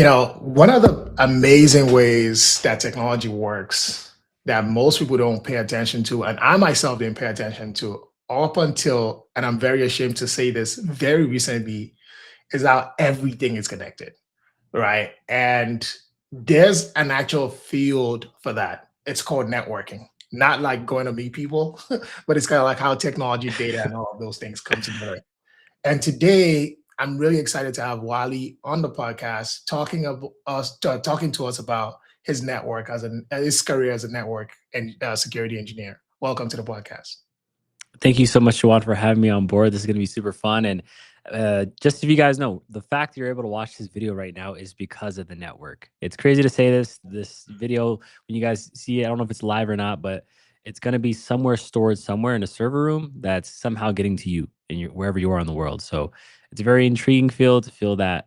One of the amazing ways that technology works that most people don't pay attention to, and I myself didn't pay attention to up until, and I'm very ashamed to say this, very recently, is how everything is connected, right? And there's an actual field for that. It's called networking. Not like going to meet people, but it's kind of like how technology, data, and all of those things come together. And today, I'm really excited to have Wali on the podcast talking to us about his network his career as a network and security engineer. Welcome to the podcast. Thank you so much, Shawan, for having me on board. This is going to be super fun. And just if you guys know, the fact you're able to watch this video right now is because of the network. It's crazy to say this. This video, when you guys see it, I don't know if it's live or not, but it's going to be somewhere stored somewhere in a server room that's somehow getting to you and wherever you are in the world. So it's a very intriguing field to feel that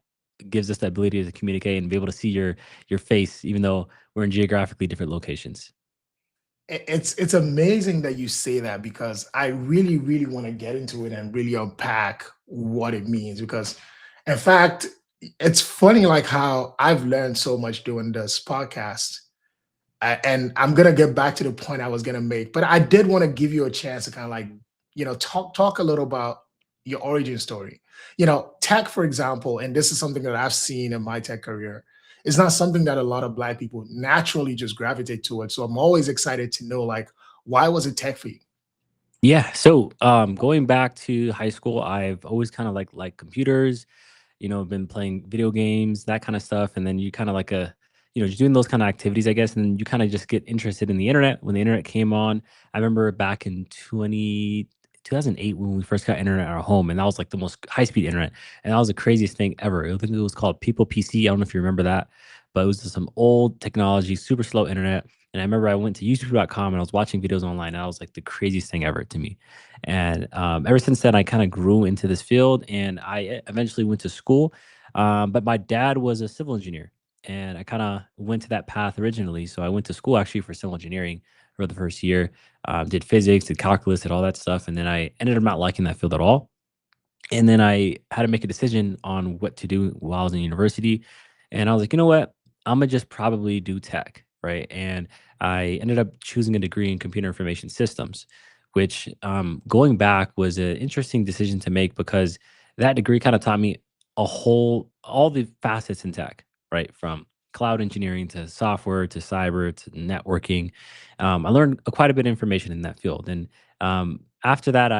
gives us the ability to communicate and be able to see your face, even though we're in geographically different locations. It's amazing that you say that because I really, really want to get into it and really unpack what it means. Because, in fact, it's funny like how I've learned so much doing this podcast. And I'm gonna get back to the point I was gonna make, but I did want to give you a chance to kind of like, talk a little about your origin story. Tech, for example, and this is something that I've seen in my tech career, is not something that a lot of Black people naturally just gravitate towards. So I'm always excited to know, like, why was it tech for you? Yeah. So going back to high school, I've always kind of like computers, been playing video games, that kind of stuff. And then you kind of like just doing those kind of activities, I guess. And then you kind of just get interested in the internet. When the internet came on, I remember back in 2008 when we first got internet at our home, and that was like the most high speed internet. And that was the craziest thing ever. I think it was called People PC. I don't know if you remember that, but it was just some old technology, super slow internet. And I remember I went to youtube.com and I was watching videos online. And that was like the craziest thing ever to me. And ever since then, I kind of grew into this field and I eventually went to school. But my dad was a civil engineer and I kind of went to that path originally. So I went to school actually for civil engineering for the first year, did physics, did calculus, did all that stuff. And then I ended up not liking that field at all. And then I had to make a decision on what to do while I was in university. And I was like, you know what? I'm gonna just probably do tech, right? And I ended up choosing a degree in computer information systems, which going back was an interesting decision to make because that degree kind of taught me all the facets in tech, right? From cloud engineering to software to cyber to networking. I learned quite a bit of information in that field. And after that,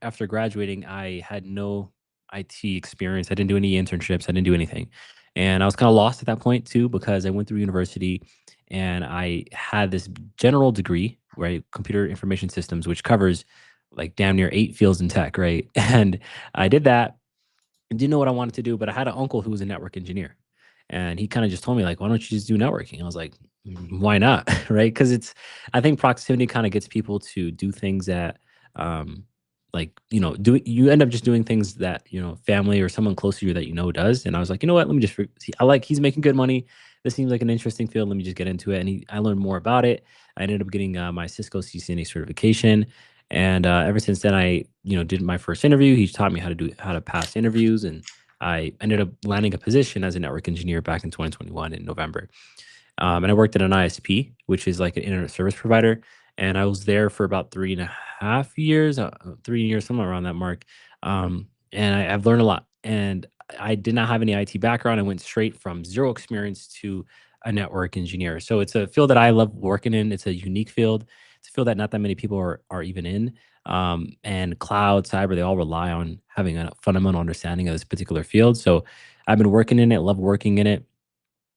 after graduating, I had no IT experience. I didn't do any internships. I didn't do anything. And I was kind of lost at that point too, because I went through university and I had this general degree, right? Computer information systems, which covers like damn near 8 fields in tech, right? And I did that and didn't know what I wanted to do, but I had an uncle who was a network engineer. And he kind of just told me, like, why don't you just do networking? I was like, Why not?" Right? Because I think proximity kind of gets people to do things that, um, you end up just doing things that, family or someone close to you that does. And I was like, you know what? Let me just, he's making good money. This seems like an interesting field. Let me just get into it. And I learned more about it. I ended up getting my Cisco CCNA certification. And ever since then, I, did my first interview. He taught me how to pass interviews. And I ended up landing a position as a network engineer back in 2021 in November. And I worked at an ISP, which is like an internet service provider. And I was there for about 3.5 years, 3 years, somewhere around that mark. And I've learned a lot. And I did not have any IT background. I went straight from zero experience to a network engineer. So it's a field that I love working in. It's a unique field. It's a field that not that many people are even in. And cloud, cyber, they all rely on having a fundamental understanding of this particular field. So I've been working in it, love working in it,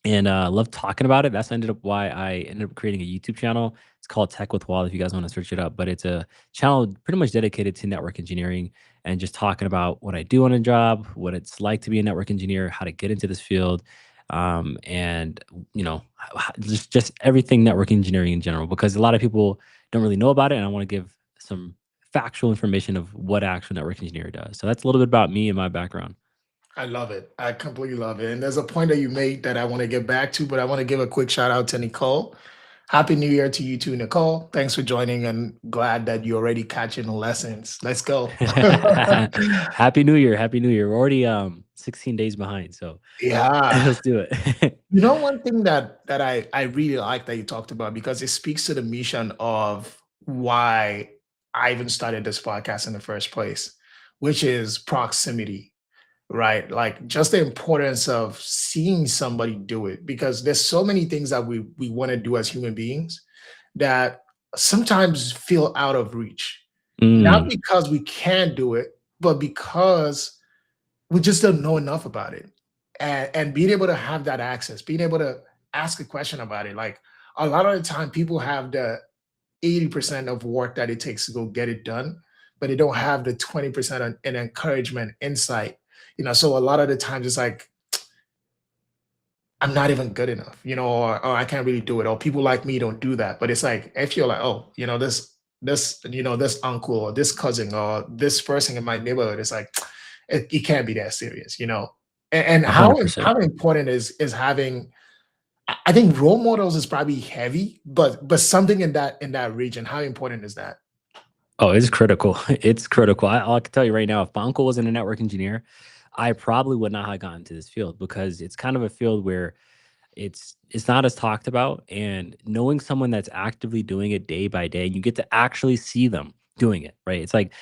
and love talking about it. That's ended up why I ended up creating a YouTube channel. It's called Tech with Wall if you guys want to search it up. But it's a channel pretty much dedicated to network engineering and just talking about what I do on a job, what it's like to be a network engineer, how to get into this field, and just everything network engineering in general. Because a lot of people don't really know about it, and I want to give some factual information of what actual network engineer does. So that's a little bit about me and my background. I love it. I completely love it. And there's a point that you made that I want to get back to, but I want to give a quick shout out to Nicole. Happy New Year to you too, Nicole. Thanks for joining and glad that you're already catching the lessons. Let's go. Happy New Year. Happy New Year. We're already 16 days behind, so Yeah. let's do it. You know, one thing that I really like that you talked about because it speaks to the mission of why I even started this podcast in the first place, which is proximity, right? Like just the importance of seeing somebody do it because there's so many things that we want to do as human beings that sometimes feel out of reach. Not Mm, because we can't do it, but because we just don't know enough about it. And being able to have that access, being able to ask a question about it. Like a lot of the time, people have the 80% of work that it takes to go get it done, but they don't have the 20% in encouragement, insight. So a lot of the times it's like, I'm not even good enough, or I can't really do it, or people like me don't do that. But it's like if you're like, oh, this uncle or this cousin or this person in my neighborhood, it's like it can't be that serious. And how 100%. important is having I think role models is probably heavy, but something in that region, how important is that? Oh, it's critical. It's critical. I can tell you right now, if my uncle wasn't a network engineer, I probably would not have gotten to this field because it's kind of a field where it's not as talked about, and knowing someone that's actively doing it day by day, you get to actually see them doing it, right? It's like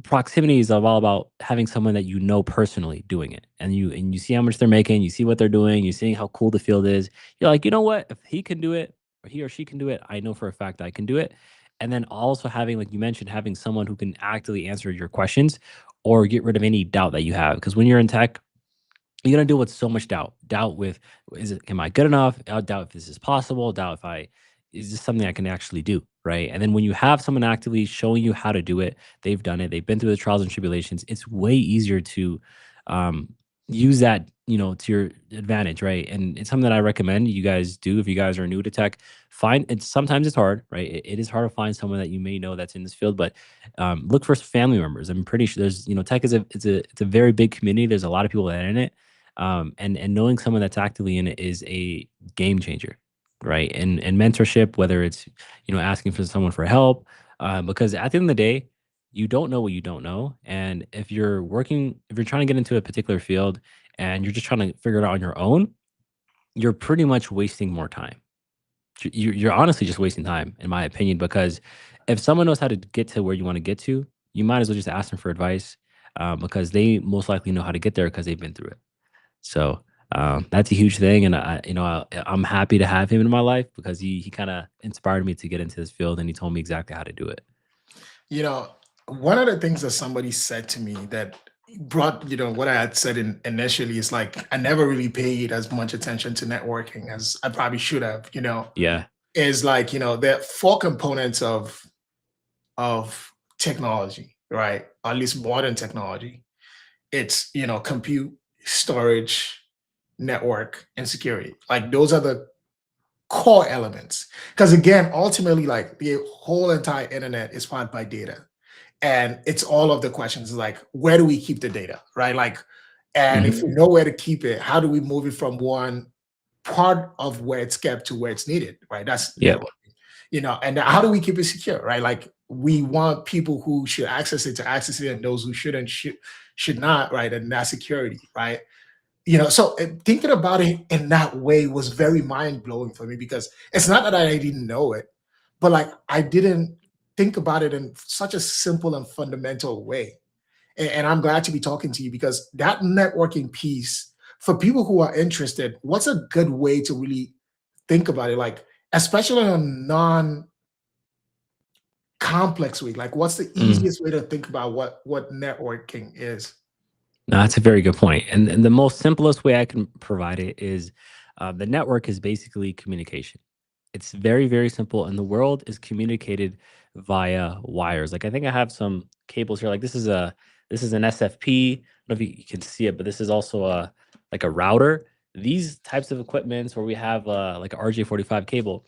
proximity is all about having someone that you know personally doing it, and you see how much they're making, you see what they're doing, you're seeing how cool the field is. You're like, you know what? If he can do it, or he or she can do it, I know for a fact I can do it. And then also having, like you mentioned, having someone who can actively answer your questions or get rid of any doubt that you have. Because when you're in tech, you're gonna deal with so much doubt. Doubt with, am I good enough? Doubt if this is possible. Doubt if I is this something I can actually do, right? And then when you have someone actively showing you how to do it, they've done it, they've been through the trials and tribulations. It's way easier to um, use that, to your advantage, right? And it's something that I recommend you guys do if you guys are new to tech. Find it's sometimes it's hard, right? It is hard to find someone that you may know that's in this field, but look for family members. I'm pretty sure there's, tech is it's a very big community. There's a lot of people that are in it, and knowing someone that's actively in it is a game changer, right? And mentorship, whether it's asking for someone for help, because at the end of the day, you don't know what you don't know, and if you're trying to get into a particular field and you're just trying to figure it out on your own, you're pretty much wasting more time. You're honestly just wasting time, in my opinion, because if someone knows how to get to where you want to get to, you might as well just ask them for advice, because they most likely know how to get there because they've been through it. So, that's a huge thing, and I'm happy to have him in my life because he kinda inspired me to get into this field, and he told me exactly how to do it. You know, one of the things that somebody said to me that brought, what I had said initially is like, I never really paid as much attention to networking as I probably should have, Yeah. is like, there are four components of technology, right? At least modern technology. It's, compute, storage, network, and security. Like those are the core elements. Because again, ultimately, like the whole entire internet is powered by data. And it's all of the questions like, where do we keep the data? Right. Like, and if Mhm. we know where to keep it, how do we move it from one part of where it's kept to where it's needed? Right. That's Yep. networking, and how do we keep it secure? Right. Like we want people who should access it to access it and those who shouldn't should not, right? And that's security, right? So thinking about it in that way was very mind blowing for me because it's not that I didn't know it, but like I didn't think about it in such a simple and fundamental way. And I'm glad to be talking to you because that networking piece for people who are interested, what's a good way to really think about it? Like, especially on a non complex way, like what's the Mm. easiest way to think about what networking is? No, that's a very good point, and the most simplest way I can provide it is, the network is basically communication. It's very, very simple, and the world is communicated via wires. Like I think I have some cables here. Like this is an SFP. I don't know if you can see it, but this is also a like a router. These types of equipments where we have like a RJ45 cable,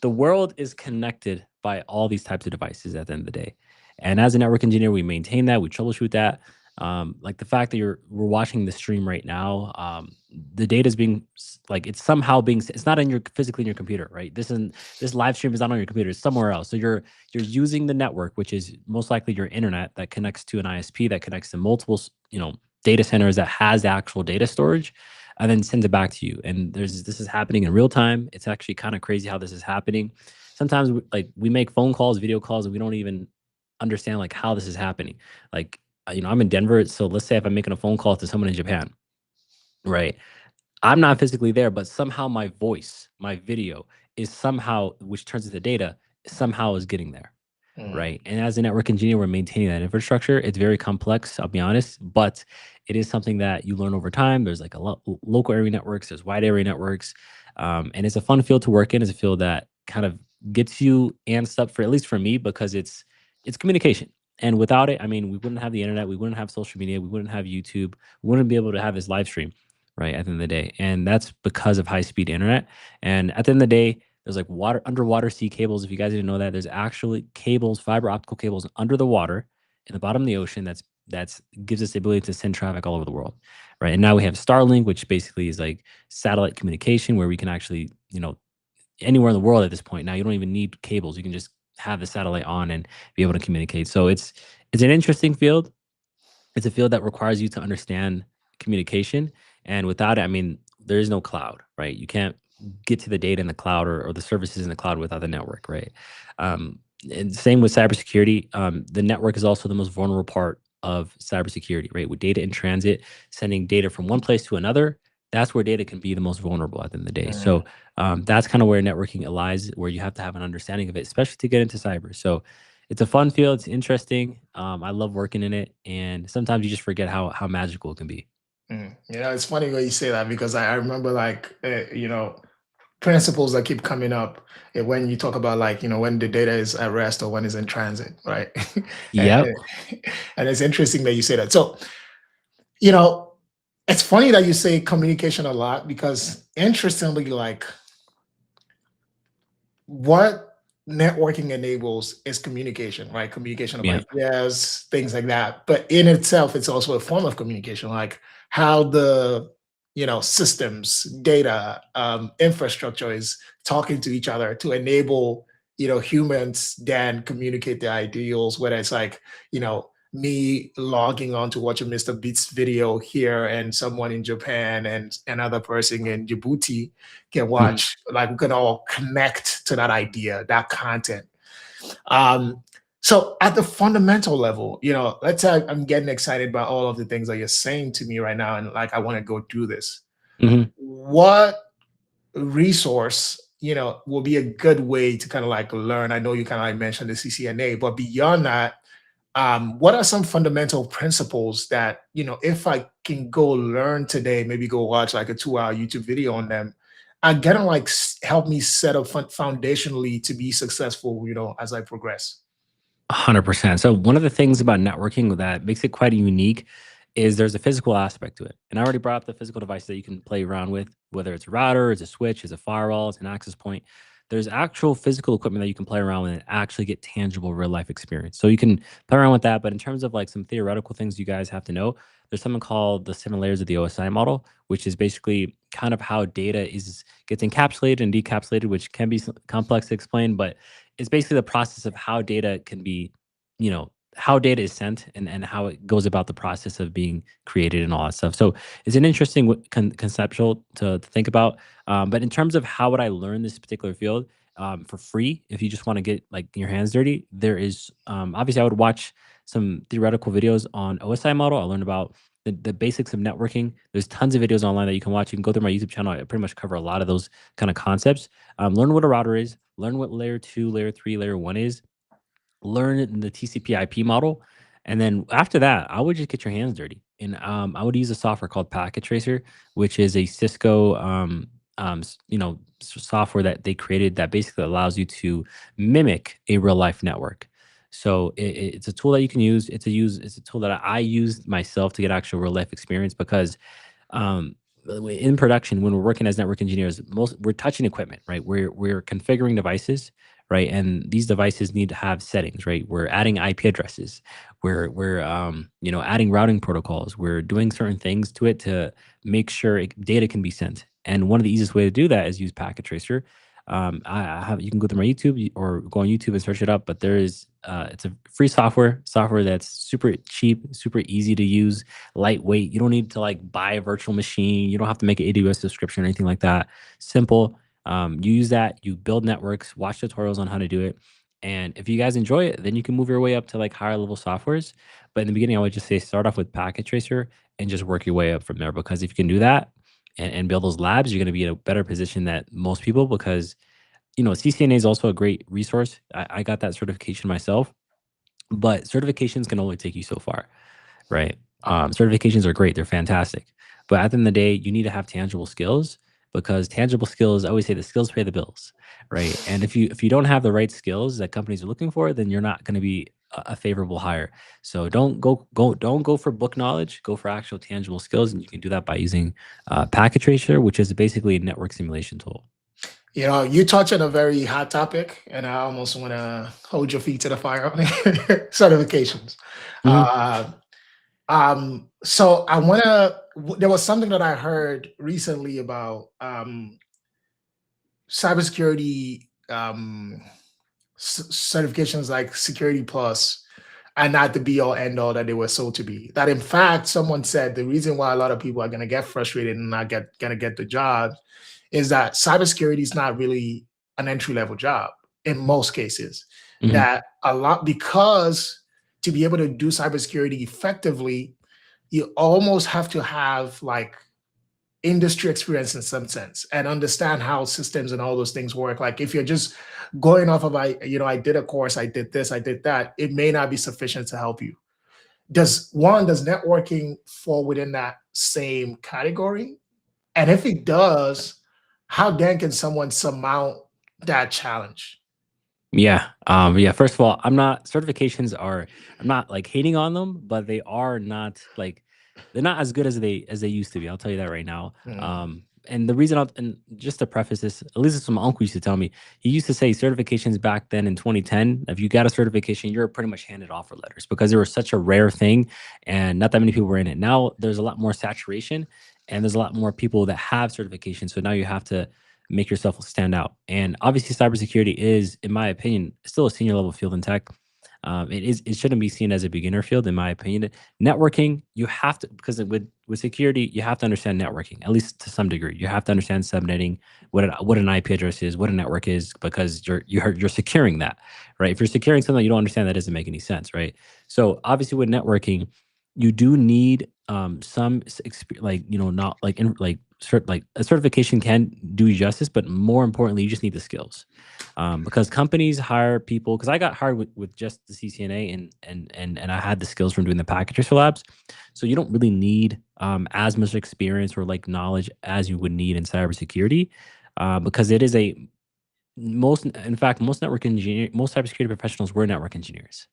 the world is connected by all these types of devices at the end of the day. And as a network engineer, we maintain that, we troubleshoot that. Like the fact that we're watching the stream right now, the data is being like it's somehow being it's not in your physically in your computer, right? This live stream is not on your computer, it's somewhere else. So you're using the network, which is most likely your internet that connects to an ISP that connects to multiple data centers that has actual data storage, and then sends it back to you. And this is happening in real time. It's actually kind of crazy how this is happening. Sometimes we make phone calls, video calls, and we don't even understand like how this is happening. Like I'm in Denver, so let's say if I'm making a phone call to someone in Japan, right? I'm not physically there, but somehow my voice, my video is somehow, which turns into data, somehow is getting there, Mm, right? And as a network engineer, we're maintaining that infrastructure. It's very complex, I'll be honest, but it is something that you learn over time. There's like local area networks, there's wide area networks, and it's a fun field to work in. It's a field that kind of gets you amped up for at least for me because it's communication. And without it, I mean, we wouldn't have the internet, we wouldn't have social media, we wouldn't have YouTube, we wouldn't be able to have this live stream, right? At the end of the day, and that's because of high speed internet. And at the end of the day, there's like underwater sea cables. If you guys didn't know that, there's actually cables, fiber optical cables under the water in the bottom of the ocean. That's gives us the ability to send traffic all over the world, right? And now we have Starlink, which basically is like satellite communication, where we can actually, anywhere in the world at this point. Now you don't even need cables; you can just have the satellite on and be able to communicate. So it's an interesting field. It's a field that requires you to understand communication, and without it, I mean, there is no cloud, right? You can't get to the data in the cloud or the services in the cloud without the network, right? And same with cybersecurity. The network is also the most vulnerable part of cybersecurity, right? With data in transit, sending data from one place to another, that's where data can be the most vulnerable at the end of the day. mm, So that's kind of where networking lies, where you have to have an understanding of it, especially to get into cyber. So it's a fun field. It's interesting. I love working in it, and sometimes you just forget how magical it can be. mm. It's funny when you say that because I remember like, principles that keep coming up when you talk about like, when the data is at rest or when it's in transit, right? and, Yep. and and it's interesting that you say that. So, you know, it's funny that you say communication a lot because interestingly, like what networking enables is communication, right? Communication of Yeah. ideas, things like that. But in itself, it's also a form of communication, like how the systems, data, infrastructure is talking to each other to enable humans then communicate their ideals. Whether it's like me logging on to watch a Mr. Beats video here, and someone in Japan and another person in Djibouti can Mhm. watch, like we can all connect to that idea, that content. um so at the fundamental level, let's say I'm getting excited by all of the things that you're saying to me right now, and like I want to go do this. Mhm. What resource will be a good way to kind of like learn? I know you kind of like mentioned the CCNA, but beyond that, what are some fundamental principles that, if I can go learn today, maybe go watch like a 2-hour YouTube video on them, are gonna like help me set up foundationally to be successful, as I progress? 100%. So one of the things about networking that makes it quite unique is there's a physical aspect to it. And I already brought up the physical device that you can play around with, whether it's a router, it's a switch, it's a firewall, it's an access point. There's actual physical equipment that you can play around with and actually get tangible real life experience. So you can play around with that. But in terms of like some theoretical things you guys have to know, there's something called the 7 layers of the OSI model, which is basically kind of how data is gets encapsulated and decapsulated, which can be complex to explain, but it's basically the process of how data can be, how data is sent and how it goes about the process of being created and all that stuff. So it's an interesting conceptual to think about. But in terms of how would I learn this particular field for free, if you just want to get like your hands dirty, there is obviously I would watch some theoretical videos on OSI model. I learned about the basics of networking. There's tons of videos online that you can watch. You can go through my YouTube channel. I pretty much cover a lot of those kind of concepts. Learn what a router is, learn what layer two, layer three, layer one is, learn the TCP/IP model, and then after that, I would just get your hands dirty. And I would use a software called Packet Tracer, which is a Cisco, software that they created that basically allows you to mimic a real life network. So it's a tool that you can use. It's a tool that I use myself to get actual real life experience because in production when we're working as network engineers, we're touching equipment, right? We're configuring devices, right? And these devices need to have settings, right? We're adding IP addresses, we're adding routing protocols, we're doing certain things to it to make sure data can be sent. And one of the easiest way to do that is use Packet Tracer. I have you can go through my YouTube or go on YouTube and search it up. But there is it's a free software that's super cheap, super easy to use, lightweight. You don't need to like buy a virtual machine. You don't have to make an AWS subscription or anything like that. Simple. You use that. You build networks. Watch tutorials on how to do it. And if you guys enjoy it, then you can move your way up to like higher level softwares. But in the beginning, I would just say start off with Packet Tracer and just work your way up from there. Because if you can do that, and build those labs, you're going to be in a better position than most people because CCNA is also a great resource. I got that certification myself, but certifications can only take you so far, right? Certifications are great; they're fantastic, but at the end of the day, you need to have tangible skills because tangible skills. I always say the skills pay the bills, right? And if you don't have the right skills that companies are looking for, then you're not going to be a favorable hire. So don't go for book knowledge. Go for actual tangible skills, and you can do that by using Packet Tracer, which is basically a network simulation tool. You touch on a very hot topic, and I almost want to hold your feet to the fire on it. Certifications. Mhm. Uh, so I want to. There was something that I heard recently about cybersecurity certifications like Security Plus and not the be all end all that they were sold to be. That in fact, someone said the reason why a lot of people are going to get frustrated and not going to get the job is that cybersecurity is not really an entry level job in most cases. Mhm. That a lot because to be able to do cybersecurity effectively, you almost have to have like industry experience in some sense and understand how systems and all those things work. Like if you're just going off of I did a course, I did this, I did that, it may not be sufficient to help you. Does networking fall within that same category? And if it does, how then can someone surmount that challenge? Yeah. First of all, I'm not like hating on them, but they are not like they're not as good as they used to be. I'll tell you that right now. Mm, And the reason and just to preface this, at least it's what my uncle used to tell me. He used to say certifications back then in 2010, if you got a certification, you're pretty much handed offer letters because they were such a rare thing and not that many people were in it. Now there's a lot more saturation and there's a lot more people that have certifications. So now you have to make yourself stand out. And obviously, cybersecurity is, in my opinion, still a senior level field in tech. It shouldn't be seen as a beginner field, in my opinion. Networking, you have to because with security, you have to understand networking at least to some degree. You have to understand subnetting, what an IP address is, what a network is, because you're securing that, right? If you're securing something you don't understand, that doesn't make any sense, right? So obviously, with networking, you do need some like not like like a certification can do you justice, but more importantly, you just need the skills. Because companies hire people. Because I got hired with just the CCNA and I had the skills from doing the packagers for labs, so you don't really need as much experience or like knowledge as you would need in cybersecurity, because it is a most in fact most cybersecurity professionals were network engineers,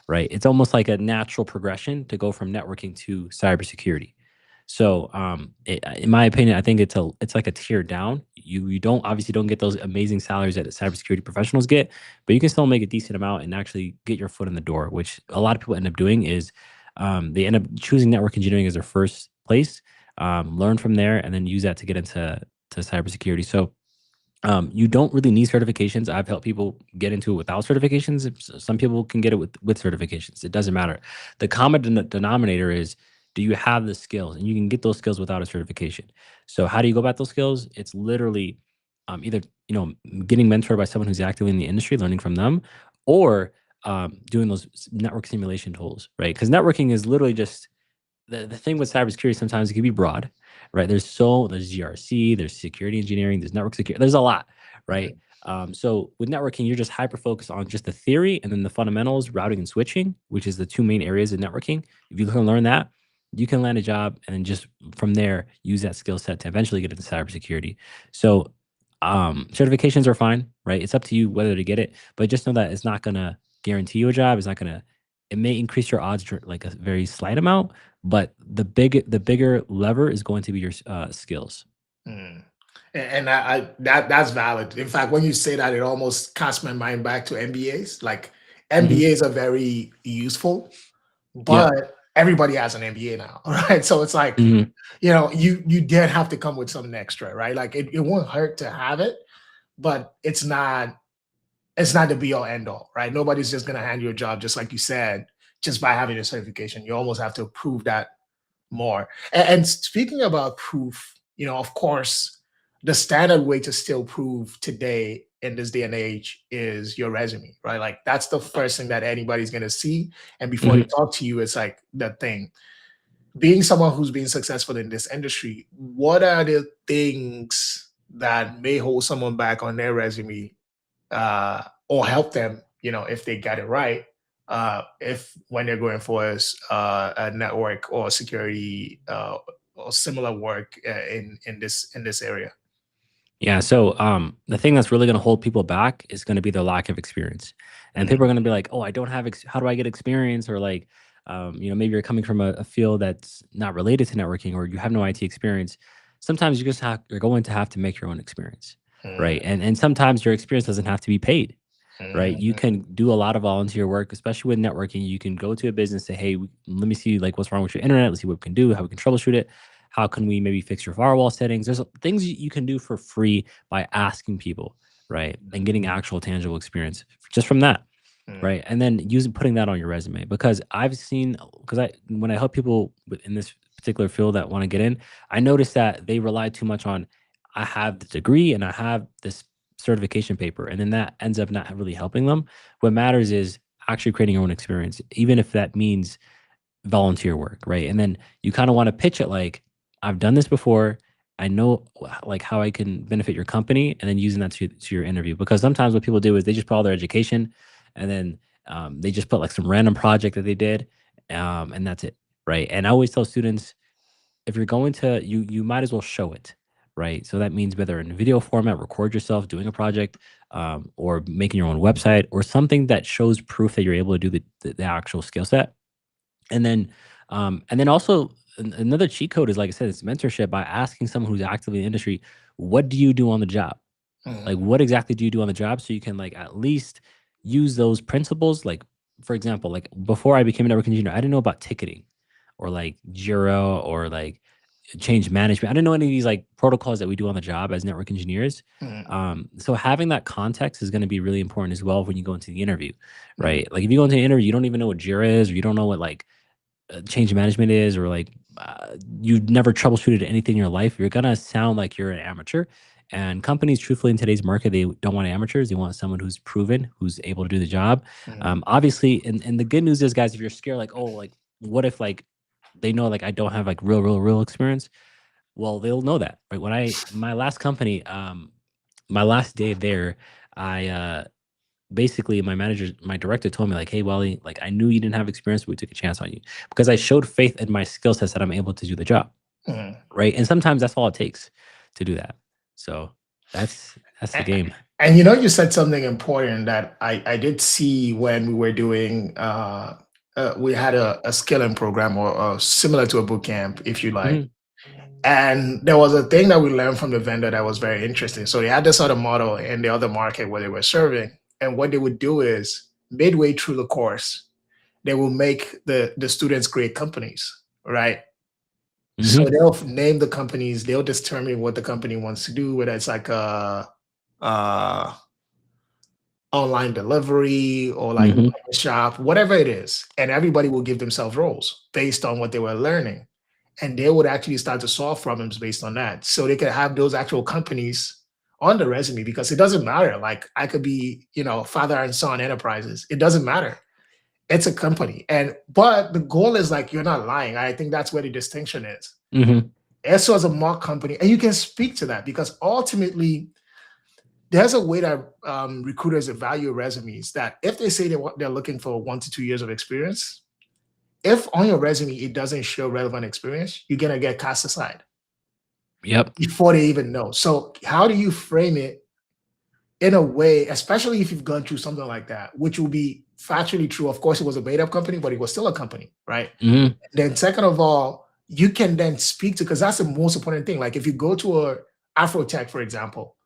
right? It's almost like a natural progression to go from networking to cybersecurity. So, in my opinion, I think it's like a tier down. You don't obviously don't get those amazing salaries that the cybersecurity professionals get, but you can still make a decent amount and actually get your foot in the door. Which a lot of people end up doing is they end up choosing network engineering as their first place, learn from there, and then use that to get into cybersecurity. So you don't really need certifications. I've helped people get into it without certifications. Some people can get it with certifications. It doesn't matter. The common denominator is, do you have the skills? And you can get those skills without a certification. So how do you go about those skills? It's literally either getting mentored by someone who's actively in the industry, learning from them, or doing those network simulation tools, right? Because networking is literally just the thing with cybersecurity. Sometimes it can be broad, right? There's GRC, there's security engineering, there's network security, there's a lot, right? mm, So with networking, you're just hyper focused on just the theory and then the fundamentals, routing and switching, which is the two main areas of networking. If you can learn that, you can land a job and then just from there use that skill set to eventually get into cybersecurity. So certifications are fine, right? It's up to you whether to get it, but just know that it's not gonna guarantee you a job. It's not gonna it may increase your odds like a very slight amount, but the bigger lever is going to be your skills. mm. And that's valid. In fact, when you say that, it almost casts my mind back to MBAs. Like Mhm. MBAs are very useful, Yep. but everybody has an MBA now, right? So it's like, Mhm. you did have to come with something extra, right? Like it won't hurt to have it, but it's not the be all end all, right? Nobody's just gonna hand you a job, just like you said, just by having a certification. You almost have to prove that more. And speaking about proof, of course, the standard way to still prove today in this day and age is your resume, right? Like that's the first thing that anybody's gonna see. And before they Mhm. talk to you, it's like the thing. Being someone who's been successful in this industry, what are the things that may hold someone back on their resume, or help them, if they got it right, if when they're going for a network or security, or similar work, in this area. Yeah. So the thing that's really going to hold people back is going to be their lack of experience. And Mhm, people are going to be like, oh, I don't have, how do I get experience? Or like, maybe you're coming from a field that's not related to networking or you have no IT experience. Sometimes you're going to have to make your own experience. Right. mhm, And sometimes your experience doesn't have to be paid. Right. You mhm, can do a lot of volunteer work, especially with networking. You can go to a business, say, hey, let me see like what's wrong with your internet. Let's see what we can do, how we can troubleshoot it. How can we maybe fix your firewall settings? There's things you can do for free by asking people, right? And getting actual tangible experience just from that, mhm, right? And then putting that on your resume because I've seen because I when I help people in this particular field that want to get in, I noticed that they rely too much on I have the degree and I have this certification paper, and then that ends up not really helping them. What matters is actually creating your own experience, even if that means volunteer work, right? And then you kind of want to pitch it like, I've done this before. I know like how I can benefit your company, and then using that to your interview. Because sometimes what people do is they just put all their education, and then they just put like some random project that they did, and that's it, right? And I always tell students, if you're going to, you might as well show it, right? So that means whether in video format, record yourself doing a project, or making your own website, or something that shows proof that you're able to do the actual skill set and then also another cheat code is like I said, it's mentorship by asking someone who's actively in the industry, what do you do on the job? Like mhm, what exactly do you do on the job? So you can like at least use those principles. Like for example, like before I became a network engineer, I didn't know about ticketing or like Jira or like change management. I didn't know any of these like protocols that we do on the job as network engineers. mhm, So having that context is going to be really important as well when you go into the interview, mhm, right? Like if you go into the interview, you don't even know what Jira is, or you don't know what like change management is, or like you've never troubleshooted anything in your life, you're gonna sound like you're an amateur. And companies, truthfully, in today's market, they don't want amateurs. They want someone who's proven, who's able to do the job. mhm, Obviously, and the good news is, guys, if you're scared, like, oh, like, what if like they know like I don't have like real experience? Well, they'll know that, right? When I my last company, my last day there, I basically my director told me like, hey Wally, like I knew you didn't have experience, but we took a chance on you because I showed faith in my skill sets that I'm able to do the job, mhm. right? And sometimes that's all it takes to do that. So that's the A- game. And you said something important that I did see when we were doing, we had a skilling program, or similar to a boot camp, if you like. Hmm. And there was a thing that we learned from the vendor that was very interesting. So they had this other model in the other market where they were serving. And what they would do is midway through the course, they will make the students create companies, right? So Hmm. they'll name the companies, they'll determine what the company wants to do, whether it's like uh online delivery or like Hmm. a shop, whatever it is. And everybody will give themselves roles based on what they were learning. And they would actually start to solve problems based on that. So they could have those actual companies on the resume, because it doesn't matter. Like I could be, father and son enterprises. It doesn't matter. It's a company. But the goal is like you're not lying. I think that's where the distinction is. Hmm. ESO is a mock company, and you can speak to that because ultimately there's a way that recruiters evaluate resumes, that if they say they're looking for 1 to 2 years of experience, if on your resume it doesn't show relevant experience, you're gonna get cast aside Yep. before they even know. So how do you frame it in a way, especially if you've gone through something like that, which will be factually true? Of course, it was a made up company, but it was still a company, right? Hmm. Then second of all, you can then speak to, because that's the most important thing. Like if you go to Afrotech, for example,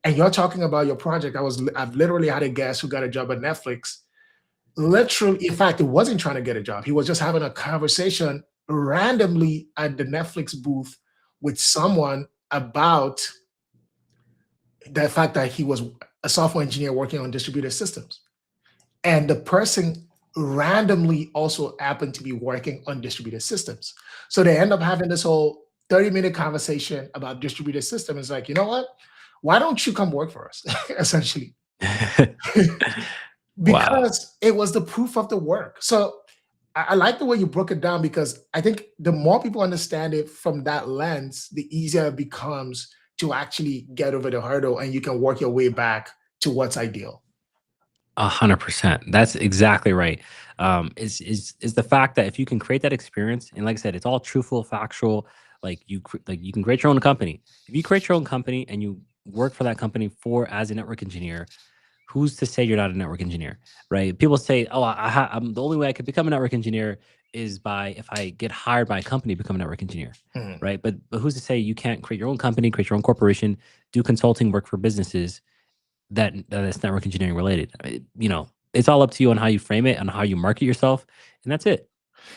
and you're talking about your project. I've literally had a guest who got a job at Netflix. Literally, in fact, he wasn't trying to get a job. He was just having a conversation randomly at the Netflix booth with someone about the fact that he was a software engineer working on distributed systems. And the person randomly also happened to be working on distributed systems. So they end up having this whole 30-minute conversation about distributed systems. It's like, you know what? Why don't you come work for us? Essentially. Wow. Because it was the proof of the work. So I like the way you broke it down, because I think the more people understand it from that lens, the easier it becomes to actually get over the hurdle, and you can work your way back to what's ideal. 100%. That's exactly right. Is the fact that if you can create that experience, and like I said, it's all truthful, factual. Like you can create your own company. If you create your own company and you work for that company as a network engineer, who's to say you're not a network engineer, right? People say, "Oh, I'm the only way I could become a network engineer is by if I get hired by a company to become a network engineer." Mhm. Right? But who's to say you can't create your own company, create your own corporation, do consulting work for businesses that is network engineering related? It's all up to you on how you frame it and how you market yourself, and that's it.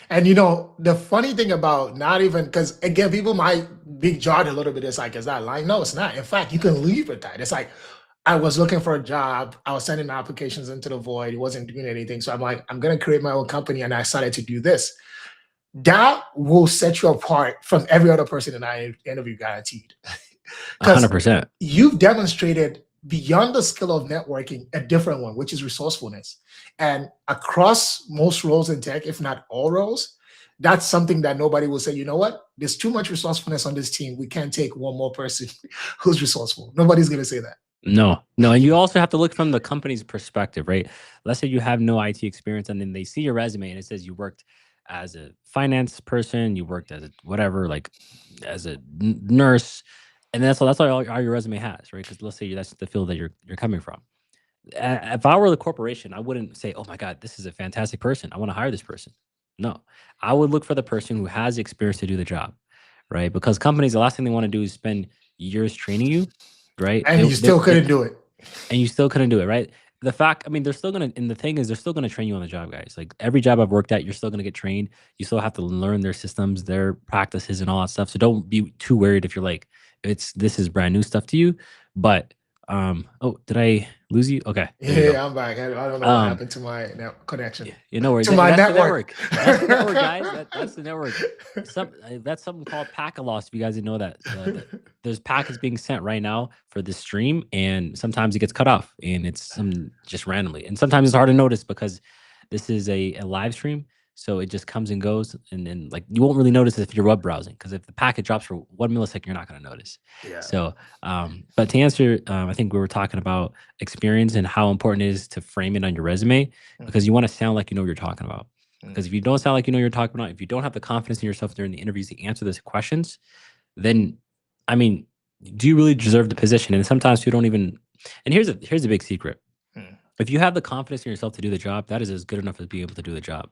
And the funny thing about, not even, because again, people might be jarred a little bit. It's like, is that lying? No, it's not. In fact, you can leave with that. It's like, I was looking for a job. I was sending applications into the void. It wasn't doing anything. So I'm like, I'm going to create my own company. And I started to do this. That will set you apart from every other person in that interview, guaranteed. Because 100%. you've demonstrated, beyond the skill of networking, a different one, which is resourcefulness. And across most roles in tech, if not all roles, that's something that nobody will say, you know what? There's too much resourcefulness on this team. We can't take one more person who's resourceful. Nobody's going to say that. No. And you also have to look from the company's perspective, right? Let's say you have no IT experience, and then they see your resume and it says you worked as a finance person, you worked as a whatever, like as a nurse, and that's all your resume has, right? Because let's say that's the field that you're coming from. If I were the corporation, I wouldn't say, "Oh my God, this is a fantastic person. I want to hire this person." No, I would look for the person who has the experience to do the job, right? Because companies, the last thing they want to do is spend years training you, right? And you still couldn't do it. And you still couldn't do it, right? They're still gonna, and the thing is, they're still gonna train you on the job, guys. Like every job I've worked at, you're still gonna get trained. You still have to learn their systems, their practices, and all that stuff. So don't be too worried if you're like, this is brand new stuff to you. But oh, did I lose you? Okay, there you go. Yeah, I'm back. I don't know what happened to my connection. That's my the network. network. That's the network, guys. That's the network. That's something called packet loss. If you guys didn't know that, there's packets being sent right now for this stream, and sometimes it gets cut off, and it's just randomly, and sometimes it's hard to notice because this is a live stream, so it just comes and goes, and then like you won't really notice if you're web browsing, because if the packet drops for 1 millisecond, you're not going to notice. Yeah. So, but to answer, I think we were talking about experience and how important it is to frame it on your resume, because you want to sound like you know what you're talking about. Because if you don't sound like you know what you're talking about, if you don't have the confidence in yourself during the interviews to answer those questions, then, I mean, do you really deserve the position? And sometimes you don't even. And here's a big secret. If you have the confidence in yourself to do the job, that is as good enough as being able to do the job.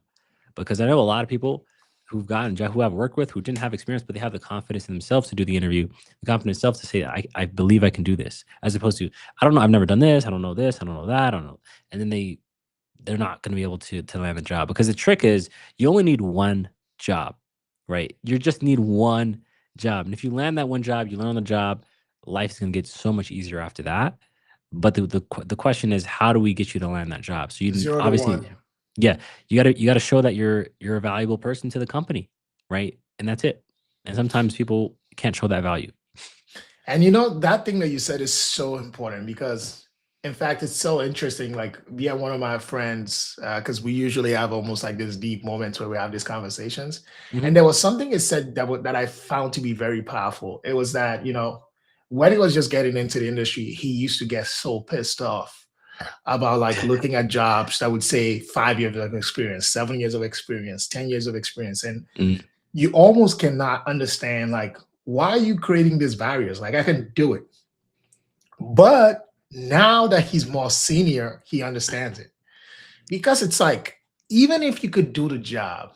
Because I know a lot of people who I've worked with who didn't have experience, but they have the confidence in themselves to do the interview, the confidence in themselves to say, I believe I can do this, as opposed to, I don't know, I've never done this, I don't know this, I don't know that, I don't know. And then they're not going to be able to land the job, because the trick is you only need one job, right? You just need one job. And if you land that one job, you learn on the job, life's going to get so much easier after that. But the question is, how do we get you to land that job? So you 0 to obviously, 1. yeah, you gotta show that you're a valuable person to the company, right? And that's it. And sometimes people can't show that value. And that thing that you said is so important, because in fact, it's so interesting. Like, yeah, one of my friends, because we usually have almost like this deep moments where we have these conversations. And there was something it said that I found to be very powerful. It was that, when he was just getting into the industry, he used to get so pissed off about like looking at jobs that would say 5 years of experience, 7 years of experience, 10 years of experience. And you almost cannot understand, like, why are you creating these barriers? Like, I can do it. But now that he's more senior, he understands it. Because it's like, even if you could do the job,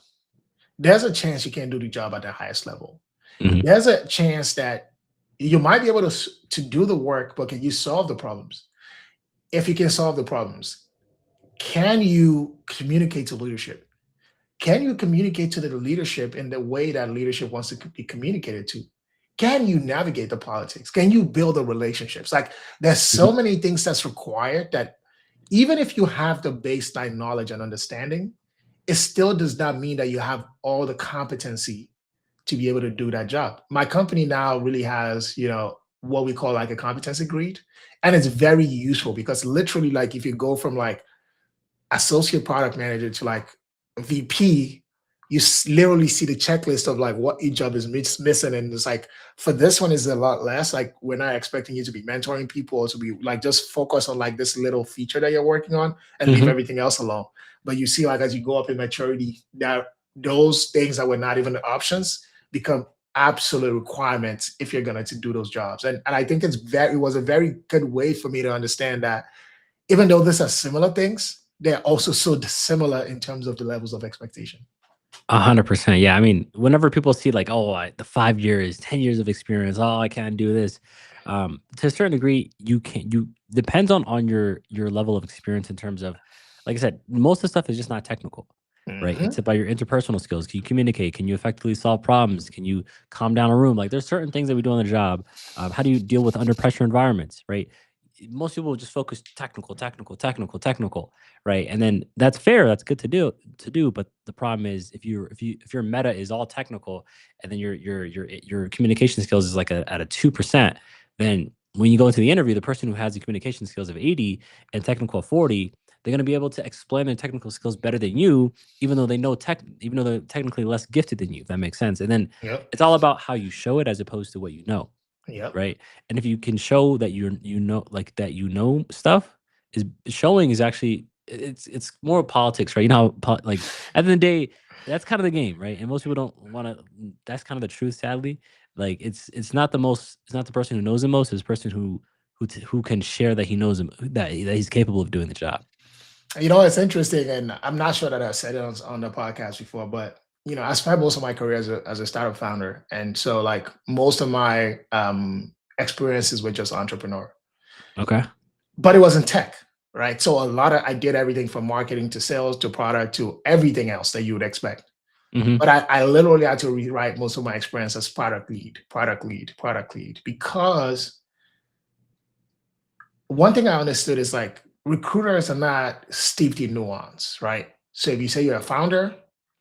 there's a chance you can't do the job at the highest level. There's a chance that You might be able to do the work, but can you solve the problems? If you can solve the problems, can you communicate to leadership? Can you communicate to the leadership in the way that leadership wants to be communicated to? Can you navigate the politics? Can you build the relationships? Like there's so Mhm. many things that's required that even if you have the baseline knowledge and understanding, it still does not mean that you have all the competency to be able to do that job. My company now really has, what we call like a competency grid. And it's very useful because literally, like if you go from like associate product manager to like VP, you literally see the checklist of like what each job is missing. And it's like, for this one is a lot less. Like we're not expecting you to be mentoring people or to be like, just focus on like this little feature that you're working on and leave Mhm. everything else alone. But you see like, as you go up in maturity, that those things that were not even the options become absolute requirements if you're going to do those jobs. And I think it was a very good way for me to understand that even though these are similar things, they're also so dissimilar in terms of the levels of expectation. 100%. Yeah. I mean, whenever people see like, oh, the 5 years, 10 years of experience, oh, I can't do this. To a certain degree, you depends on your level of experience in terms of, like I said, most of the stuff is just not technical, right? It's Hmm. about your interpersonal skills. Can you communicate? Can you effectively solve problems? Can you calm down a room? Like there's certain things that we do on the job. How do you deal with under pressure environments, right? Most people just focus technical, technical, technical, technical, right? And then that's fair. That's good to do. But the problem is if your meta is all technical and then your communication skills is like at a 2%, then when you go into the interview, the person who has the communication skills of 80 and technical of 40, they're going to be able to explain their technical skills better than you, even though they're technically less gifted than you, if that makes sense. And then Yep. it's all about how you show it as opposed to what you know, Yep. right? And if you can show that like that stuff, is showing is actually it's more politics, right? You know, how like at the end of the day, that's kind of the game, right? And most people don't want to. That's kind of the truth, sadly. Like it's not the person who knows the most, it's the person who can share that he knows him that he's capable of doing the job. It's interesting, and I'm not sure that I've said it on the podcast before, but I spent most of my career as a startup founder, and so like most of my experiences were just entrepreneur, Okay. but it wasn't tech, right? So I did everything from marketing to sales to product to everything else that you would expect. Hmm. But I literally had to rewrite most of my experience as product lead, product lead, product lead, because one thing I understood is like recruiters are not steeped in nuance, right? So if you say you're a founder,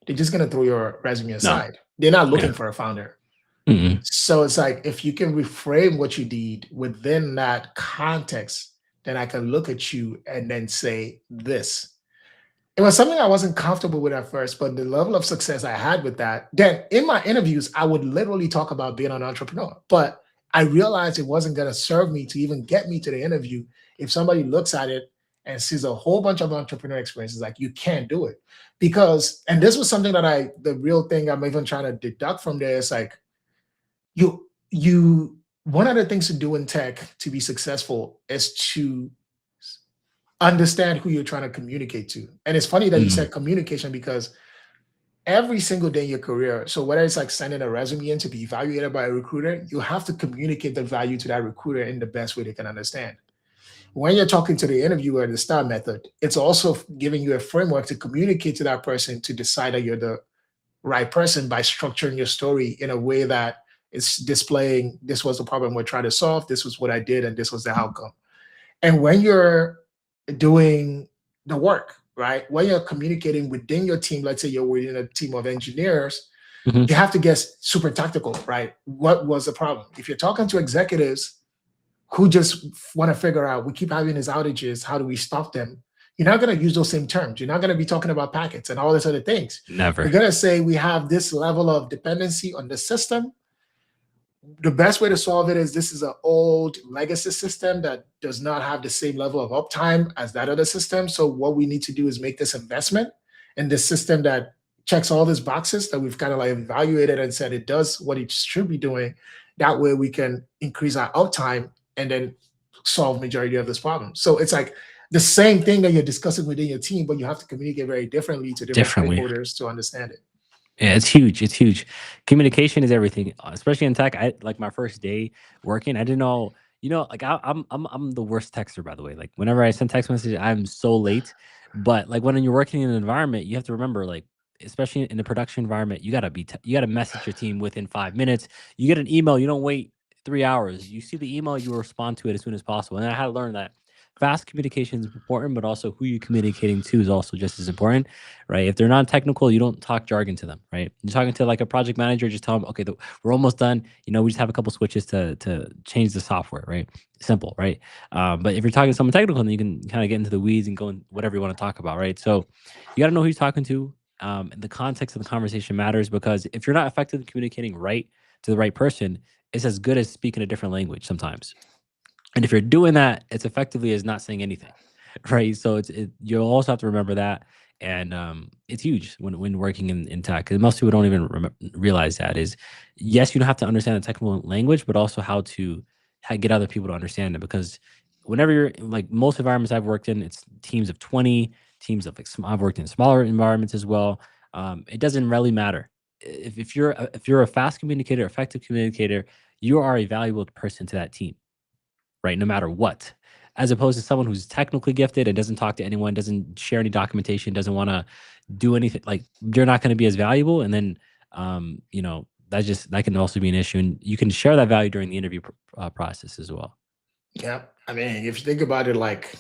they're just gonna throw your resume No. aside. They're not Yeah. looking for a founder. Mm-mm. So it's like if you can reframe what you did within that context, then I can look at you and then say this. It was something I wasn't comfortable with at first, but the level of success I had with that, then in my interviews, I would literally talk about being an entrepreneur. But I realized it wasn't going to serve me to even get me to the interview if somebody looks at it and sees a whole bunch of entrepreneur experiences, like you can't do it. Because, and this was something the real thing I'm even trying to deduct from there is like, one of the things to do in tech to be successful is to understand who you're trying to communicate to. And it's funny that you Mm. said communication because every single day in your career, so whether it's like sending a resume in to be evaluated by a recruiter, you have to communicate the value to that recruiter in the best way they can understand. When you're talking to the interviewer, the STAR method, it's also giving you a framework to communicate to that person to decide that you're the right person by structuring your story in a way that it's displaying this was the problem we're trying to solve, this was what I did, and this was the outcome. And when you're doing the work, right? When you're communicating within your team, let's say you're within a team of engineers, Hmm. you have to get super tactical, right? What was the problem? If you're talking to executives who just want to figure out, we keep having these outages, how do we stop them? You're not going to use those same terms. You're not going to be talking about packets and all these other things. You're Never. going to say we have this level of dependency on the system. The best way to solve it is this is an old legacy system that does not have the same level of uptime as that other system. So what we need to do is make this investment in this system that checks all these boxes that we've kind of like evaluated and said it does what it should be doing. That way we can increase our uptime and then solve majority of this problem. So it's like the same thing that you're discussing within your team, but you have to communicate very differently to different Differently. stakeholders to understand it. Yeah, it's huge. It's huge. Communication is everything, especially in tech. I like my first day working. I didn't know, like I'm the worst texter, by the way. Like whenever I send text messages, I'm so late. But like when you're working in an environment, you have to remember, like especially in a production environment, you gotta message your team within 5 minutes. You get an email, you don't wait 3 hours. You see the email, you respond to it as soon as possible. And I had to learn that fast communication is important, but also who you're communicating to is also just as important, right? If they're not technical, you don't talk jargon to them, right? You're talking to like a project manager, just tell them, okay, we're almost done. We just have a couple switches to change the software, right? Simple, right? But if you're talking to someone technical, then you can kind of get into the weeds and go in whatever you want to talk about, right? So you got to know who you're talking to. And the context of the conversation matters because if you're not effectively communicating right to the right person, it's as good as speaking a different language sometimes. And if you're doing that, it's effectively as not saying anything, right? So you'll also have to remember that, and it's huge when working in tech. 'Cause most people don't even realize that is yes, you don't have to understand the technical language, but also how get other people to understand it. Because whenever you're like most environments I've worked in, it's teams of 20, teams of like I've worked in smaller environments as well. It doesn't really matter if you're a fast communicator, effective communicator, you are a valuable person to that team, right? No matter what, as opposed to someone who's technically gifted and doesn't talk to anyone, doesn't share any documentation, doesn't want to do anything. Like you're not going to be as valuable. And then, that can also be an issue. And you can share that value during the interview process as well. Yeah, I mean, if you think about it, like,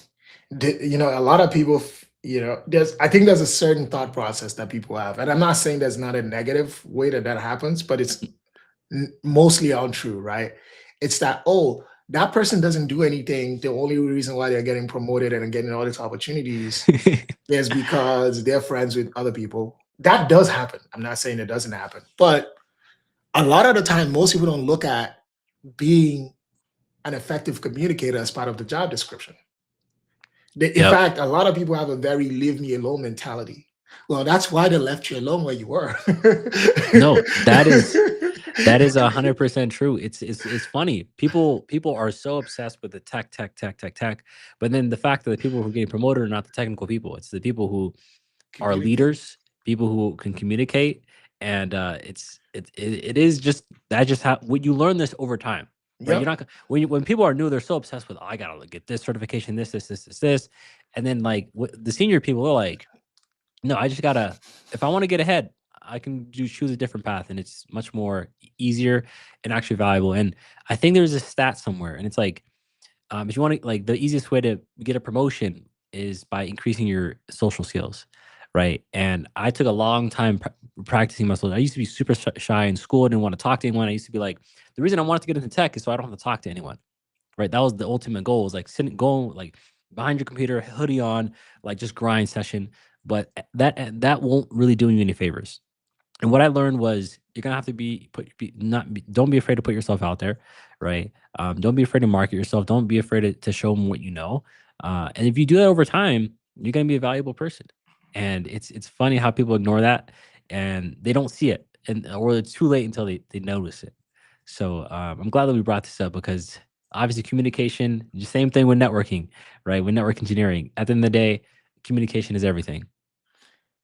a lot of people, I think there's a certain thought process that people have, and I'm not saying there's not a negative way that happens, but it's mostly untrue, right? It's that, oh, that person doesn't do anything. The only reason why they're getting promoted and getting all these opportunities is because they're friends with other people. That does happen. I'm not saying it doesn't happen, but a lot of the time, most people don't look at being an effective communicator as part of the job description. In Yep. fact, a lot of people have a very leave me alone mentality. Well, that's why they left you alone where you were. No, that is 100% true. It's funny. People are so obsessed with the tech, but then the fact that the people who are getting promoted are not the technical people. It's the people who are Communicate. leaders, people who can communicate, and it is just that just how when you learn this over time, right? You're Yep. not when people are new, they're so obsessed with, "Oh, I gotta get this certification, this," and then like the senior people are like, no, I just gotta. If I want to get ahead, I can choose a different path, and it's much more easier and actually valuable. And I think there's a stat somewhere, and it's like, if you want to, like, the easiest way to get a promotion is by increasing your social skills, right? And I took a long time practicing my social. I used to be super shy in school. I didn't want to talk to anyone. I used to be like, the reason I wanted to get into tech is so I don't have to talk to anyone, right? That was the ultimate goal. Was like sitting, going like behind your computer, hoodie on, like just grind session. But that won't really do you any favors. And what I learned was you're gonna have to don't be afraid to put yourself out there, right? Don't be afraid to market yourself. Don't be afraid to show them what you know. And if you do that over time, you're gonna be a valuable person. And it's funny how people ignore that and they don't see it, and or it's too late until they notice it. So I'm glad that we brought this up because obviously communication, the same thing with networking, right? With network engineering, at the end of the day, communication is everything.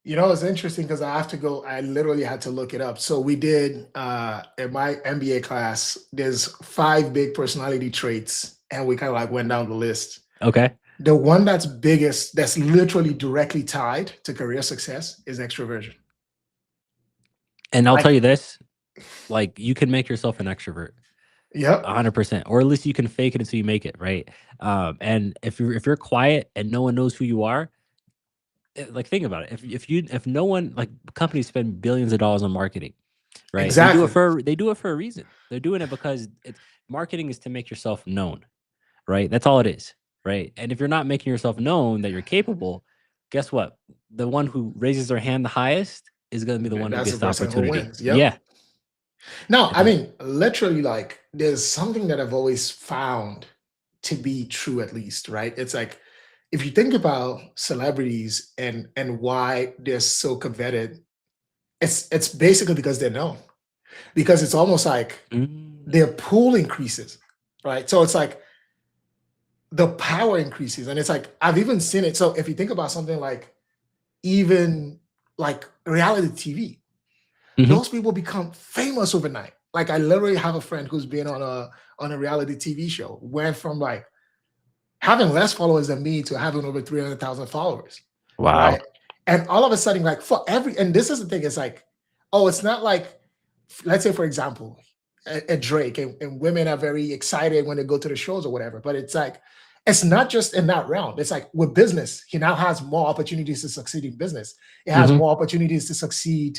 It's interesting because I literally had to look it up. So we did in my MBA class, there's 5 big personality traits, and we kind of like went down the list. Okay. The one that's biggest, that's literally directly tied to career success is extroversion. And I'll tell Like, you this, like you can make yourself an extrovert yep, 100%, or at least you can fake it until you make it, right? And if you're quiet and no one knows who you are, like think about it. If no one, like, companies spend billions of dollars on marketing, right? exactly. They do it for a reason. They're doing it because it's marketing is to make yourself known, right? That's all it is, right? And if you're not making yourself known that you're capable, guess what? The one who raises their hand the highest is going to be the one who That's the gets the person who opportunity. wins. Yep. Yeah. No, I And mean, literally, like, there's something that I've always found to be true, at least, right? It's like if you think about celebrities and why they're so coveted, it's basically because they're known. Because it's almost like mm, their pool increases, right? So it's like the power increases, and it's like I've even seen it. So if you think about something like even like reality TV, Mhm. those people become famous overnight. Like I literally have a friend who's been on a reality TV show, went from like having less followers than me to having over 300,000 followers, Wow. right? And all of a sudden, like for every, and this is the thing, it's like, oh, it's not like, let's say, for example, a Drake and women are very excited when they go to the shows or whatever, but it's like, it's not just in that realm. It's like with business, he now has more opportunities to succeed in business. It has Mhm. more opportunities to succeed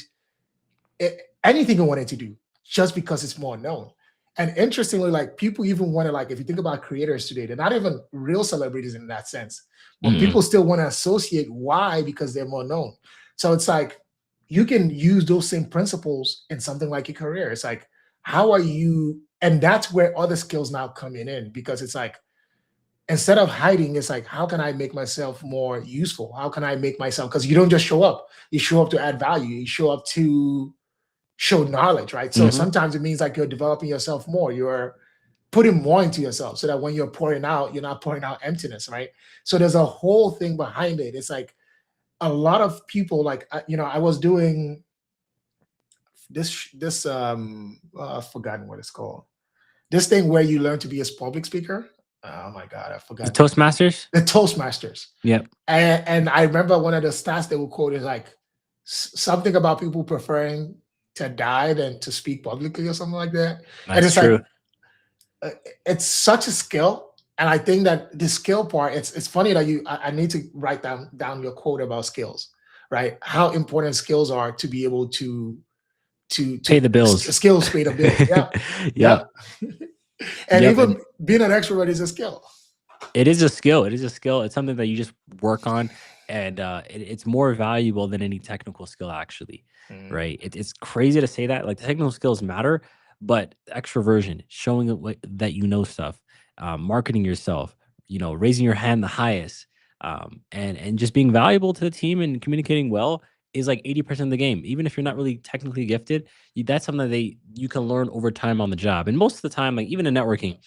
anything you wanted to do just because it's more known. And interestingly, like people even want to like, if you think about creators today, they're not even real celebrities in that sense, but Mm-mm. people still want to associate why because they're more known. So it's like you can use those same principles in something like your career. It's like, how are you? And that's where other skills now coming in because it's like instead of hiding, it's like, how can I make myself more useful? How can I make myself? Because you don't just show up, you show up to add value, you show up to show knowledge, right? So Mhm. sometimes it means like you're developing yourself more, you're putting more into yourself so that when you're pouring out, you're not pouring out emptiness, right? So there's a whole thing behind it. It's like a lot of people, like, I was doing I've forgotten what it's called. This thing where you learn to be a public speaker. Oh my God, I The forgot Toastmasters? the Toastmasters. Yep. And I remember one of the stats they would quote is like something about people preferring to die than to speak publicly or something like that. And That's it's like true. uh, it's such a skill. And I think that the skill part, it's funny that I need to write down your quote about skills, right? How important skills are to be able to Pay the bills. skills pay the bills. Yeah, yeah. Yep. And Yep, and even being an extrovert is a skill. it is a skill. It is a skill. It's something that you just work on, and it's more valuable than any technical skill, actually. Mm. Right? It's crazy to say that. Like technical skills matter, but extroversion, showing that you know stuff, marketing yourself, raising your hand the highest, and just being valuable to the team and communicating well is like 80% of the game. Even if you're not really technically gifted, that's something that you can learn over time on the job. And most of the time, like even in networking,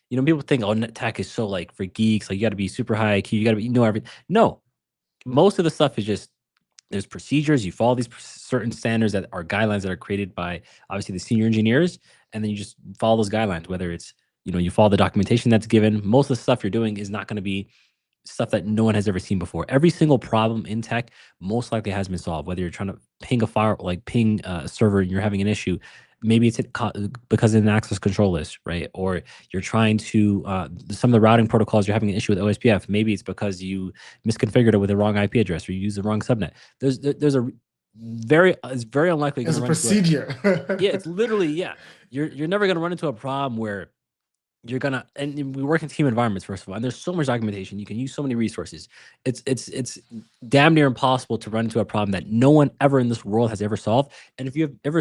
people think, oh, net tech is so like for geeks. Like you got to be super high IQ. You got to be everything. No, most of the stuff is just there's procedures. You follow these certain standards that are guidelines that are created by obviously the senior engineers, and then you just follow those guidelines. Whether it's you follow the documentation that's given. Most of the stuff you're doing is not going to be stuff that no one has ever seen before. Every single problem in tech most likely has been solved. Whether you're trying to ping a fire, like ping a server, and you're having an issue, maybe it's because of an access control list, right? Or you're trying to some of the routing protocols you're having an issue with OSPF. Maybe it's because you misconfigured it with the wrong IP address or you use the wrong subnet. There's a it's very unlikely you're There's going a to run into a yeah. procedure. It's literally yeah. You're never going to run into a problem where you're gonna and we work in team environments first of all, and there's so much documentation. You can use so many resources. It's damn near impossible to run into a problem that no one ever in this world has ever solved. And if you ever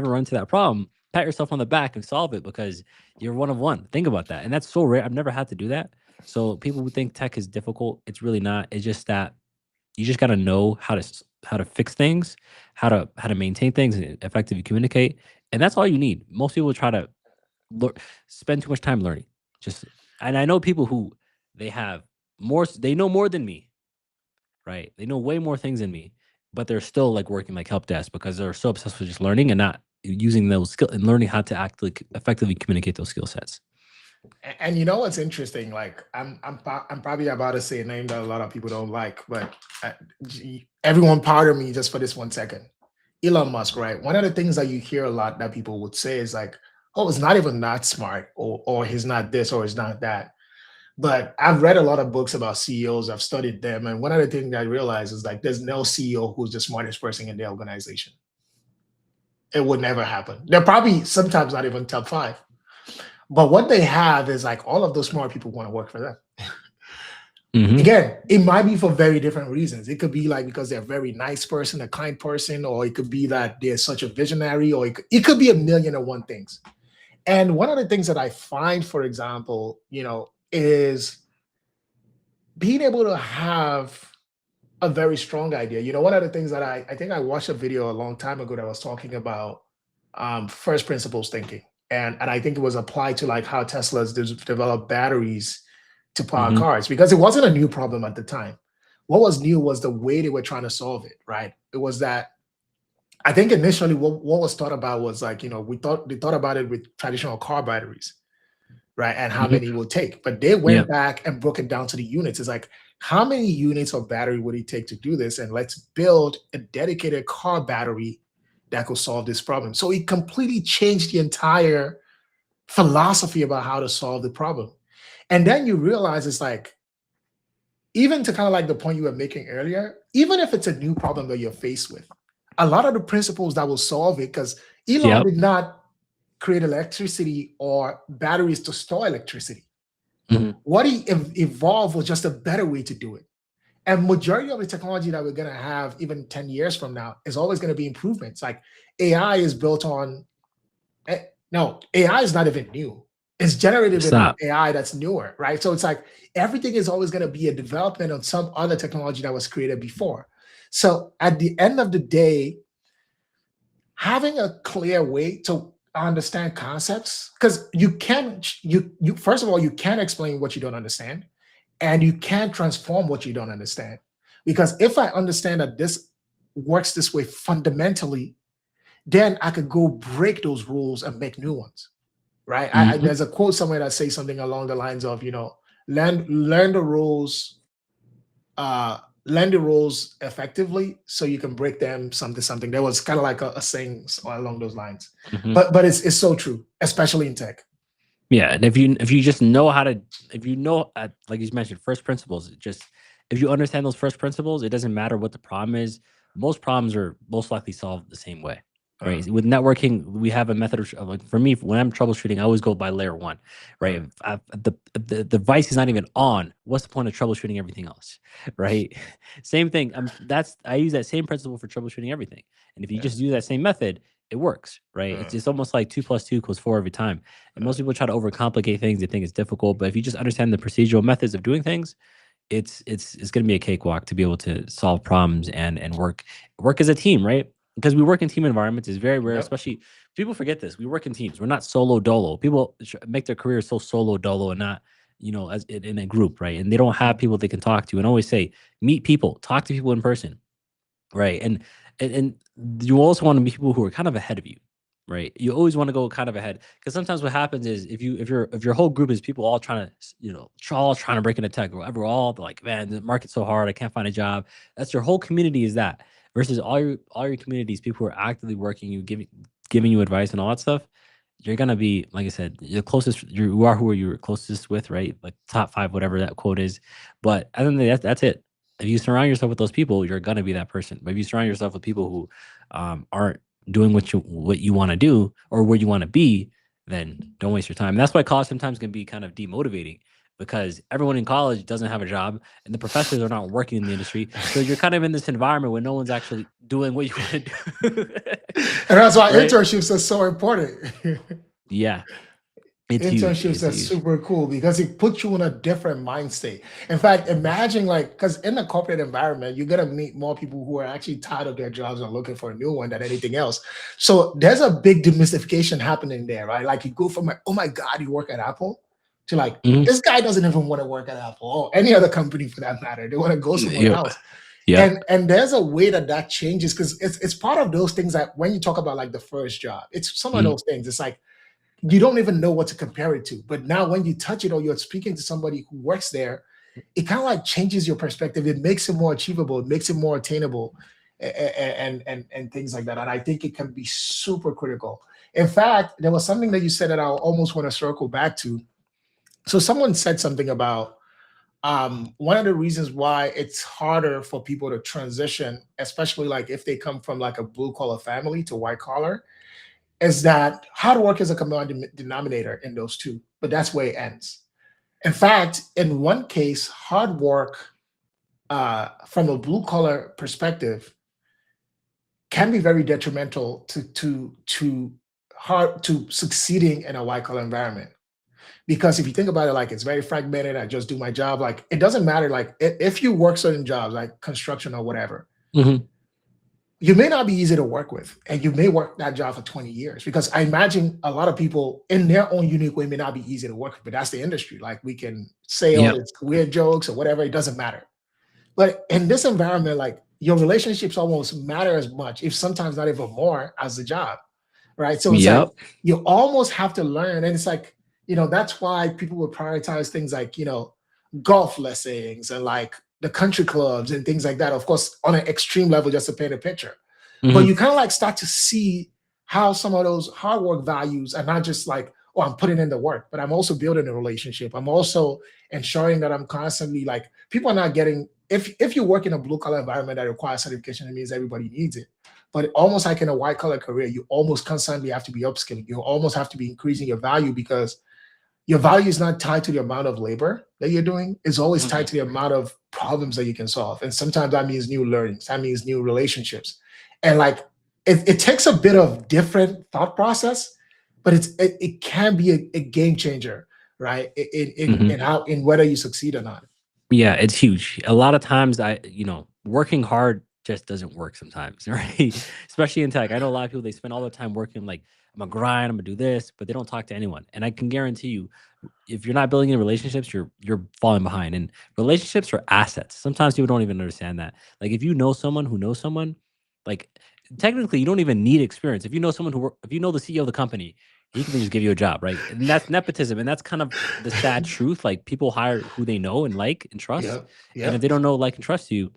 run into that problem, pat yourself on the back and solve it because you're one of one. Think about that, and that's so rare. I've never had to do that. So people who think tech is difficult, it's really not. It's just that you just got to know how to fix things, how to maintain things, and effectively communicate, and that's all you need. Most people try to lear spend too much time learning. Just and I know people who they have they know more than me, right? They know way more things than me, but they're still like working like help desk because they're so obsessed with just learning and not using those skill and learning how to actually effectively communicate those skill sets. And you know what's interesting? Like I'm probably about to say a name that a lot of people don't like, but everyone pardon me just for this 1 second. Elon Musk, right? One of the things that you hear a lot that people would say is like, "Oh, it's not even that smart," or "He's not this," or "He's not that." But I've read a lot of books about CEOs. I've studied them, and one of the things I realized is like, there's no CEO who's the smartest person in the organization. It would never happen. They're probably sometimes not even top five. But what they have is like all of those smart people want to work for them. Mhm. Again, it might be for very different reasons. It could be like because they're a very nice person, a kind person, or it could be that they're such a visionary, or it could be a million and one things. And one of the things that I find, for example, is being able to have a very strong idea. One of the things that I think I watched a video a long time ago that was talking about first principles thinking. And I think it was applied to like how Tesla's developed batteries to power Mhm. cars because it wasn't a new problem at the time. What was new was the way they were trying to solve it, right? It was that I think initially what was thought about was like, they thought about it with traditional car batteries, right? And how Mhm. many it would take. But they Yeah. went back and broke it down to the units. It's like, how many units of battery would it take to do this? And let's build a dedicated car battery that could solve this problem. So it completely changed the entire philosophy about how to solve the problem. And then you realize it's like, even to kind of like the point you were making earlier, even if it's a new problem that you're faced with, a lot of the principles that will solve it, because Elon Yep. did not create electricity or batteries to store electricity. Mhm. What he evolved was just a better way to do it. And majority of the technology that we're going to have even 10 years from now is always going to be improvements. Like AI is built on, no, AI is not even new. It's generative It's not. AI that's newer, right? So it's like everything is always going to be a development on some other technology that was created before. So at the end of the day, having a clear way to understand concepts, because you can you first of all, you can't explain what you don't understand, and you can't transform what you don't understand. Because if I understand that this works this way fundamentally, then I could go break those rules and make new ones, right? Mhm. There's a quote somewhere that says something along the lines of, learn the rules, uh, learn the rules effectively so you can break them something. There was kind of like a saying along those lines, Mhm. but it's so true, especially in tech. Yeah, and if you just know how to, if you know, like you mentioned, first principles, just if you understand those first principles, it doesn't matter what the problem is. Most problems are most likely solved the same way, Uh, right? With networking, we have a method of like, for me, when I'm troubleshooting, I always go by layer one, right? uh, If the device is not even on, what's the point of troubleshooting everything else, right? Same thing. I use that same principle for troubleshooting everything, and if you yeah, just use that same method, it works, right? uh, It's almost like 2 + 2 = 4 every time. And uh, most people try to overcomplicate things. They think it's difficult, but if you just understand the procedural methods of doing things, it's going to be a cakewalk to be able to solve problems and work as a team, right? Because we work in team environments is very rare. yep. Especially people forget this. We work in teams. We're not solo dolo. People make their career so solo dolo and not as in a group, right? And they don't have people they can talk to. And always say meet people, talk to people in person. Right, and you also wanna meet people who are kind of ahead of you, right? You always wanna go kind of ahead because sometimes what happens is if your whole group is people all trying to all trying to break into tech or whatever, all like, "Man, the market's so hard, I can't find a job." That's your whole community is that, versus all your communities, people who are actively working, giving you advice and all that stuff. You're gonna be, like I said, the closest you are who you're closest with, right? Like top 5, whatever that quote is. But other than that, that's it. If you surround yourself with those people, you're gonna be that person. But if you surround yourself with people who aren't doing what you want to do or where you want to be, then don't waste your time. And that's why college sometimes can be kind of demotivating because everyone in college doesn't have a job and the professors are not working in the industry. So you're kind of in this environment where no one's actually doing what you want to do. And that's why Right? internships are so important. Yeah, it's huge. Internships It's are huge. super cool because it puts you in a different mind state. In fact, imagine like, because in the corporate environment, you're gonna meet more people who are actually tired of their jobs and looking for a new one than anything else. So there's a big demystification happening there, right? Like you go from like, oh my God, you work at Apple to like, Mhm. this guy doesn't even want to work at Apple or any other company for that matter. They want to go somewhere Yep. else. Yep. And there's a way that changes because it's part of those things that when you talk about like the first job, it's some of Mhm. those things. It's like you don't even know what to compare it to. But now when you touch it or you're speaking to somebody who works there, it kind of like changes your perspective. It makes it more achievable, it makes it more attainable, and things like that. And I think it can be super critical. In fact, there was something that you said that I almost want to circle back to. So someone said something about one of the reasons why it's harder for people to transition, especially like if they come from like a blue collar family to white collar, is that hard work is a common denominator in those two, but that's where it ends. In fact, in one case, hard work from a blue collar perspective can be very detrimental to succeeding in a white collar environment. Because if you think about it, like it's very fragmented. I just do my job. Like it doesn't matter. Like if you work certain jobs, like construction or whatever, Mhm. you may not be easy to work with and you may work that job for 20 years because I imagine a lot of people in their own unique way may not be easy to work with, but that's the industry. Like we can say all Yep. these weird jokes or whatever, it doesn't matter. But in this environment, like your relationships almost matter as much, if sometimes not even more, as the job, right? So it's like Yep. you almost have to learn, and it's like, that's why people would prioritize things like, golf lessons and like the country clubs and things like that. Of course, on an extreme level, just to paint a picture. But Hmm. you kind of like start to see how some of those hard work values are not just like, oh, I'm putting in the work, but I'm also building a relationship. I'm also ensuring that I'm constantly like, people are not getting, if you work in a blue collar environment that requires certification, it means everybody needs it. But almost like in a white collar career, you almost constantly have to be upskilling. You almost have to be increasing your value, because your value is not tied to the amount of labor that you're doing. It's always tied Hmm. to the amount of problems that you can solve. And sometimes that means new learnings, that means new relationships. And like it takes a bit of different thought process, but it can be a game changer, right? In Hmm. how, in whether you succeed or not. Yeah, it's huge. A lot of times working hard just doesn't work sometimes, right? Especially in tech. I know a lot of people, they spend all their time working like, I'm gonna grind, I'm gonna do this, but they don't talk to anyone. And I can guarantee you, if you're not building any relationships, you're falling behind. And relationships are assets. Sometimes people don't even understand that. Like if you know someone who knows someone, like technically you don't even need experience. If you know someone if you know the CEO of the company, he can just give you a job, right? And that's nepotism. And that's kind of the sad truth. Like people hire who they know and like and trust. Yep. And if Yep. they don't know, like, and trust you,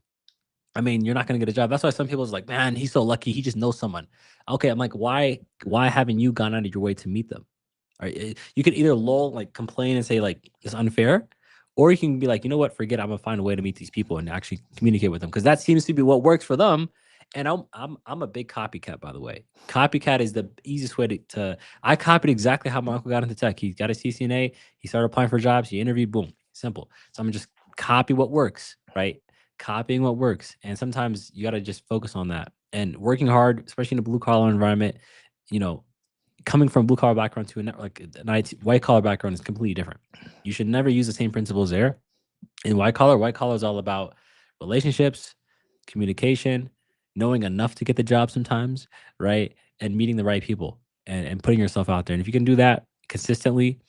I mean, you're not gonna get a job. That's why some people's like, man, he's so lucky. He just knows someone. Okay, I'm like, why haven't you gone out of your way to meet them? Right? You can either lull, like complain and say like it's unfair, or you can be like, you know what, forget it. I'm gonna find a way to meet these people and actually communicate with them, because that seems to be what works for them. And I'm a big copycat, by the way. Copycat is the easiest way to I copied exactly how my uncle got into tech. He got a CCNA, he started applying for jobs, he interviewed, boom, simple. So I'm gonna just copy what works, right? Copying what works. And sometimes you gotta just focus on that. And working hard, especially in a blue collar environment, you know, coming from blue collar background to like an IT, white collar background is completely different. You should never use the same principles there. In white collar is all about relationships, communication, knowing enough to get the job sometimes, right? And meeting the right people and putting yourself out there. And if you can do that consistently,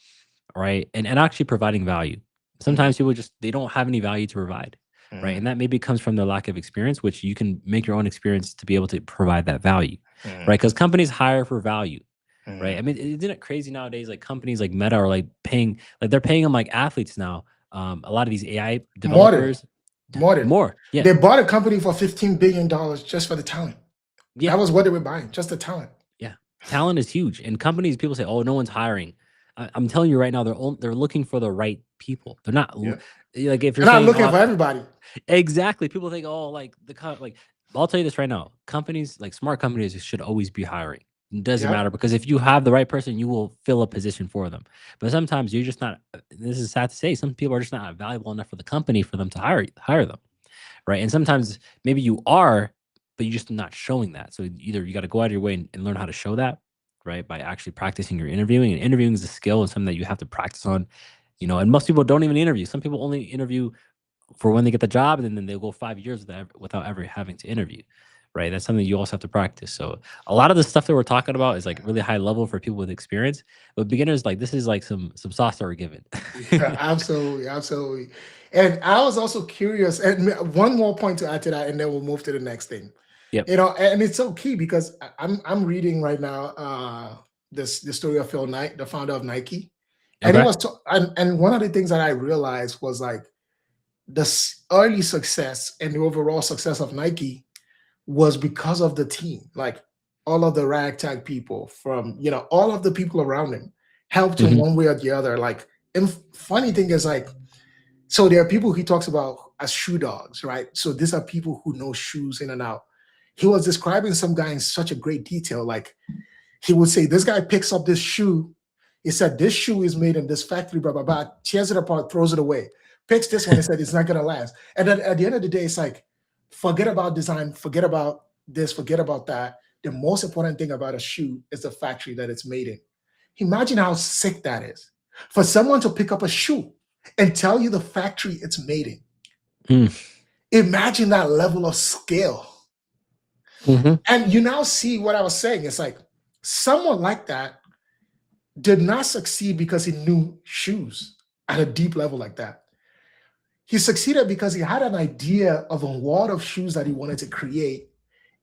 right? And actually providing value. Mm, Sometimes people just they don't have any value to provide, right? And mm, that maybe comes from their lack of experience, which you can make your own experience to be able to provide that value, right? mm, Because companies hire for value, right? I mm. mean, isn't it crazy nowadays? Like companies like Meta are like paying, like they're paying them like athletes now. A lot of these AI More than, developers, more than. more, yeah, They bought a company for $15 billion just for the talent. yeah, That was what they were buying, just the talent. yeah. Talent is huge, and companies. People say, "Oh, no one's hiring." I'm telling you right now, they're looking for the right people. They're not Yeah. like if you're They're not saying, looking "Oh, for everybody. exactly." People think, "Oh, like like." I'll tell you this right now: companies, like smart companies, should always be hiring. It doesn't matter, Yep. because if you have the right person, you will fill a position for them. But sometimes you're just not. This is sad to say. Some people are just not valuable enough for the company for them to hire them, right? And sometimes maybe you are, but you're just not showing that. So either you got to go out of your way and learn how to show that, right? By actually practicing your interviewing. And interviewing is a skill and something that you have to practice on. And most people don't even interview. Some people only interview for when they get the job, and then they'll go 5 years without ever having to interview, right? That's something you also have to practice. So a lot of the stuff that we're talking about is like really high level for people with experience, but beginners, like this is like some sauce that we're given. Yeah, absolutely, absolutely. And I was also curious, and one more point to add to that, and then we'll move to the next thing. Yep. And it's so key because I'm reading right now this the story of Phil Knight, the founder of Nike, and Okay. and one of the things that I realized was like the early success and the overall success of Nike was because of the team. Like all of the ragtag people from, all of the people around him helped him Hmm. one way or the other. Like, and funny thing is like, so there are people he talks about as shoe dogs, right? So these are people who know shoes in and out. He was describing some guy in such a great detail. Like he would say, this guy picks up this shoe. He said, this shoe is made in this factory, blah, blah, blah, tears it apart, throws it away, picks this one and said, it's not going to last. And then at the end of the day, it's like, forget about design, forget about this, forget about that. The most important thing about a shoe is the factory that it's made in. Imagine how sick that is for someone to pick up a shoe and tell you the factory it's made in. Mm. Imagine that level of skill. Hmm. And you now see what I was saying. It's like someone like that did not succeed because he knew shoes at a deep level like that. he succeeded because he had an idea of a wall of shoes that he wanted to create.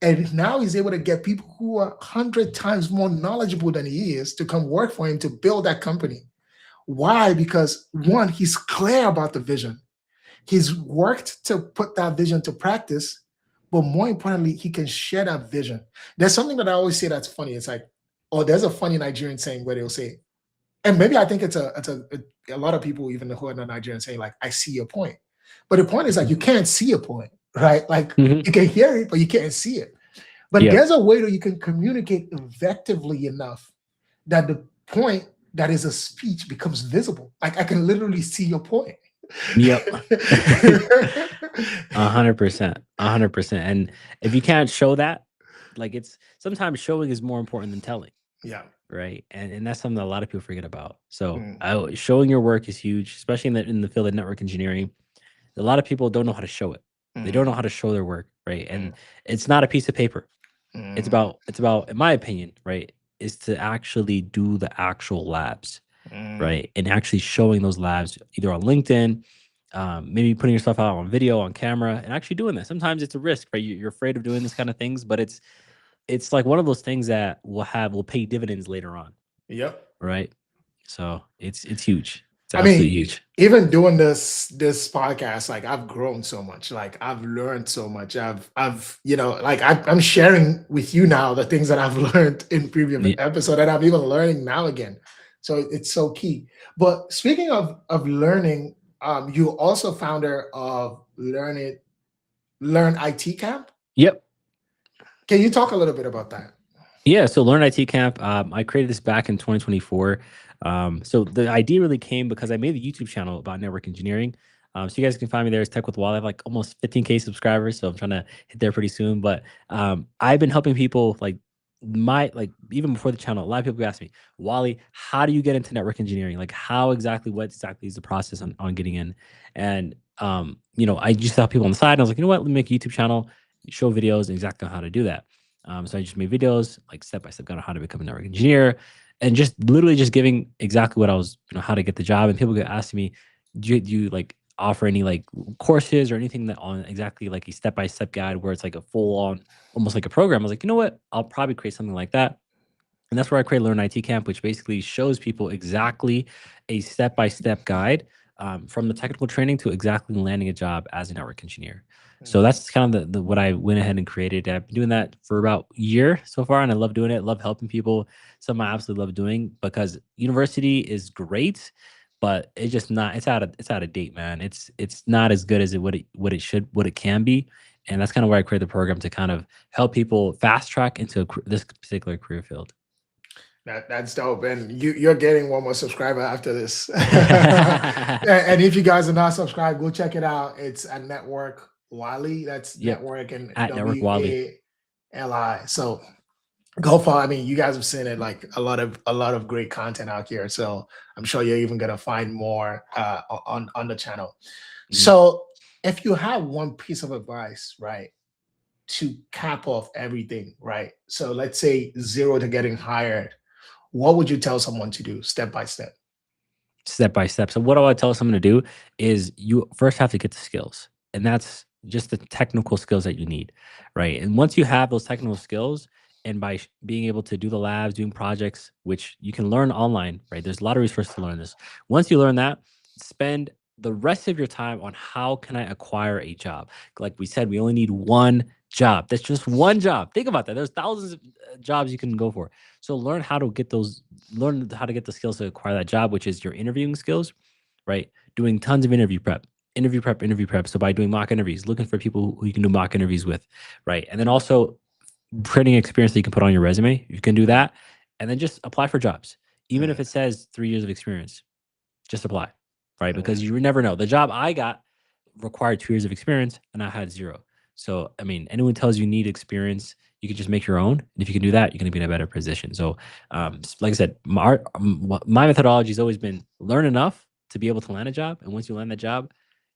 And now he's able to get people who are 100 times more knowledgeable than he is to come work for him to build that company. Why? Because one, he's clear about the vision. He's worked to put that vision to practice, but more importantly, he can share that vision. There's something that I always say that's funny. It's like, oh, there's a funny Nigerian saying where they'll say, and maybe I think it's a lot of people, even who are not Nigerian, saying like, I see your point. But the point is like, you can't see a point, right? Like you can hear it, but you can't see it. But there's a way that you can communicate effectively enough that the point that is a speech becomes visible. Like I can literally see your point. Yep. 100%. 100%. And if you can't show that, like it's sometimes showing is more important than telling. Yeah. Right. And that's something that a lot of people forget about. So showing your work is huge, especially in the field of network engineering. A lot of people don't know how to show it. They don't know how to show their work. Right. And it's not a piece of paper. It's about, in my opinion, right, is to actually do the actual labs. Right. And actually showing those labs either on LinkedIn, maybe putting yourself out on video, on camera, and actually doing that. Sometimes it's a risk, right? You're afraid of doing this kind of things, but it's like one of those things that will pay dividends later on. Yep. Right. So it's huge. It's absolutely huge. Even doing this podcast, like I've grown so much, like I've learned so much. I've like I'm sharing with you now the things that I've learned in previous episode that I'm even learning now again. So it's so key. But speaking of learning, you also founder of Learn IT Camp. Yep. Can you talk a little bit about that? Yeah. So Learn IT Camp, I created this back in 2024. So the idea really came because I made a YouTube channel about network engineering. So you guys can find me there as Tech with Wali. I have like almost 15K subscribers, so I'm trying to hit there pretty soon. But I've been helping people even before the channel. A lot of people ask me, Wali, how do you get into network engineering? Like what exactly is the process on getting in? And I just saw people on the side, and I was like, you know what? Let me make a YouTube channel, show videos, and exactly how to do that. So I just made videos like step by step on how to become a network engineer. And just literally just giving exactly what I was, how to get the job. And people get asking me, do you like offer any like courses or anything that on exactly like a step-by-step guide where it's like a full-on, almost like a program? I was like, you know what? I'll probably create something like that. And that's where I created Learn IT Camp, which basically shows people exactly a step-by-step guide from the technical training to exactly landing a job as a network engineer. So that's kind of the what I went ahead and created. I've been doing that for about a year so far, and I love doing it. Love helping people. Something I absolutely love doing because university is great, but it's just not. It's out of date, man. It's not as good as what it can be, and that's kind of why I created the program to kind of help people fast track into this particular career field. That's dope. And you're getting one more subscriber after this. And if you guys are not subscribed, go check it out. It's at Network Wali. That's Network and at Network Wali. WALI. So go follow. I mean, you guys have seen it, like a lot of great content out here. So I'm sure you're even gonna find more on the channel. So if you have one piece of advice, right, to cap off everything, right? So let's say 0 to getting hired. What would you tell someone to do step by step? Step by step. So what I would tell someone to do is you first have to get the skills, and that's just the technical skills that you need, right? And once you have those technical skills, and by being able to do the labs, doing projects, which you can learn online, right? There's a lot of resources to learn this. Once you learn that, spend the rest of your time on how can I acquire a job? Like we said, we only need one job. That's just one job. Think about that. There's thousands of jobs you can go for. So learn how to get the skills to acquire that job, which is your interviewing skills, right? Doing tons of interview prep. So by doing mock interviews, looking for people who you can do mock interviews with, right? And then also creating experience that you can put on your resume. You can do that. And then just apply for jobs. Even if it says 3 years of experience, just apply, right? Because you never know. The job I got required 2 years of experience and I had 0. So, I mean, anyone tells you need experience, you can just make your own. And if you can do that, you're going to be in a better position. So, like I said, my methodology has always been learn enough to be able to land a job. And once you land that job,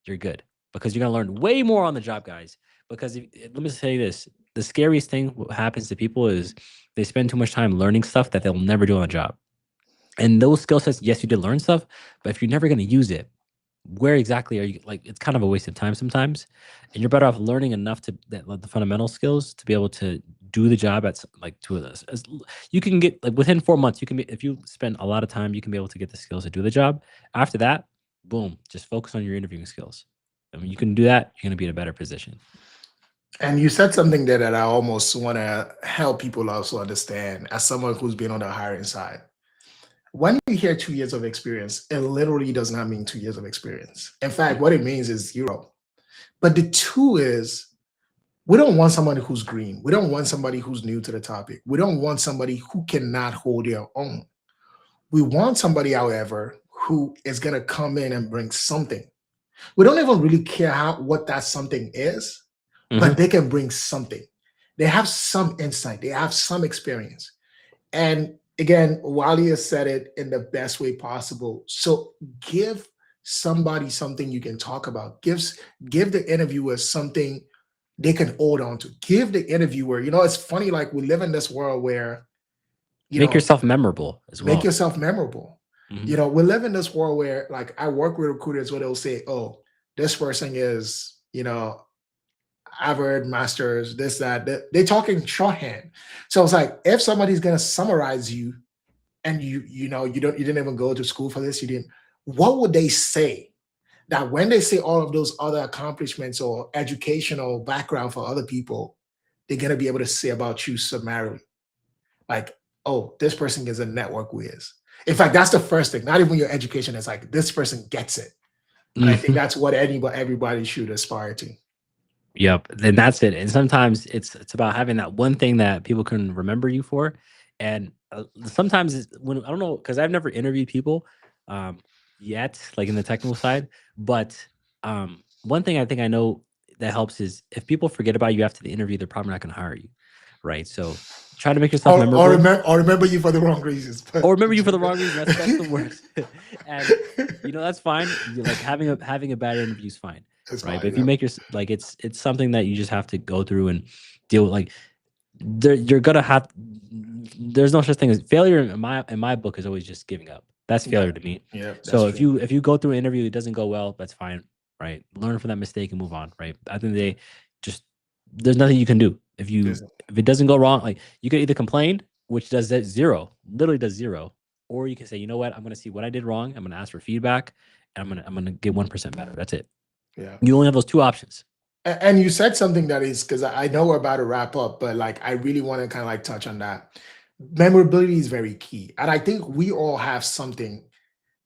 you're good because you're going to learn way more on the job, guys. Because let me say this, the scariest thing what happens to people is they spend too much time learning stuff that they'll never do on the job. And those skill sets, yes, you did learn stuff, but if you're never going to use it, where exactly are you like, it's kind of a waste of time sometimes, and you're better off learning enough to that like, the fundamental skills to be able to do the job at like to you can get like within 4 months you can be if you spend a lot of time you can be able to get the skills to do the job. After that, boom, just focus on your interviewing skills. I mean, you can do that, you're going to be in a better position. And you said something there that I almost want to help people also understand as someone who's been on the hiring side. When you hear 2 years of experience, it literally does not mean 2 years of experience. In fact, what it means is zero. But the two is we don't want somebody who's green. We don't want somebody who's new to the topic. We don't want somebody who cannot hold their own. We want somebody, however, who is going to come in and bring something. We don't even really care what that something is, but they can bring something. They have some insight. They have some experience. And again, Wali has said it in the best way possible. So give somebody something you can talk about. Give the interviewer something they can hold on to. Give the interviewer, it's funny, like we live in this world where Make yourself memorable as well. Make yourself memorable. We live in this world where like I work with recruiters where they'll say, oh, this person is, Harvard, masters, this, that. They're talking shorthand. So it's like if somebody's gonna summarize you and you didn't even go to school for this, what would they say? That when they say all of those other accomplishments or educational background for other people, they're gonna be able to say about you summarily. Like, oh, this person is a network whiz. In fact, that's the first thing. Not even your education. It's like this person gets it. And I think that's what everybody should aspire to. Yep, and that's it. And sometimes it's about having that one thing that people can remember you for. And sometimes when I don't know, because I've never interviewed people yet, like in the technical side. But one thing I think I know that helps is if people forget about you after the interview, they're probably not going to hire you, right? So try to make yourself memorable. Or remember you for the wrong reasons. Or remember you for the wrong reasons. That's the worst. And that's fine. Like having a bad interview is fine. It's right. fine, But if you make your like it's something that you just have to go through and deal with, like you're gonna have there's no such thing as failure in my book is always just giving up. That's failure to me. Yeah. So if you go through an interview, it doesn't go well, that's fine. Right. Learn from that mistake and move on. Right. At the end of the day, just there's nothing you can do. If it doesn't go wrong, like you can either complain, which does that literally does zero, or you can say, you know what, I'm gonna see what I did wrong. I'm gonna ask for feedback and I'm gonna get 1% better. That's it. Yeah. You only have those two options. And you said something that is because I know we're about to wrap up, but like I really want to kind of like touch on that. Memorability is very key. And I think we all have something.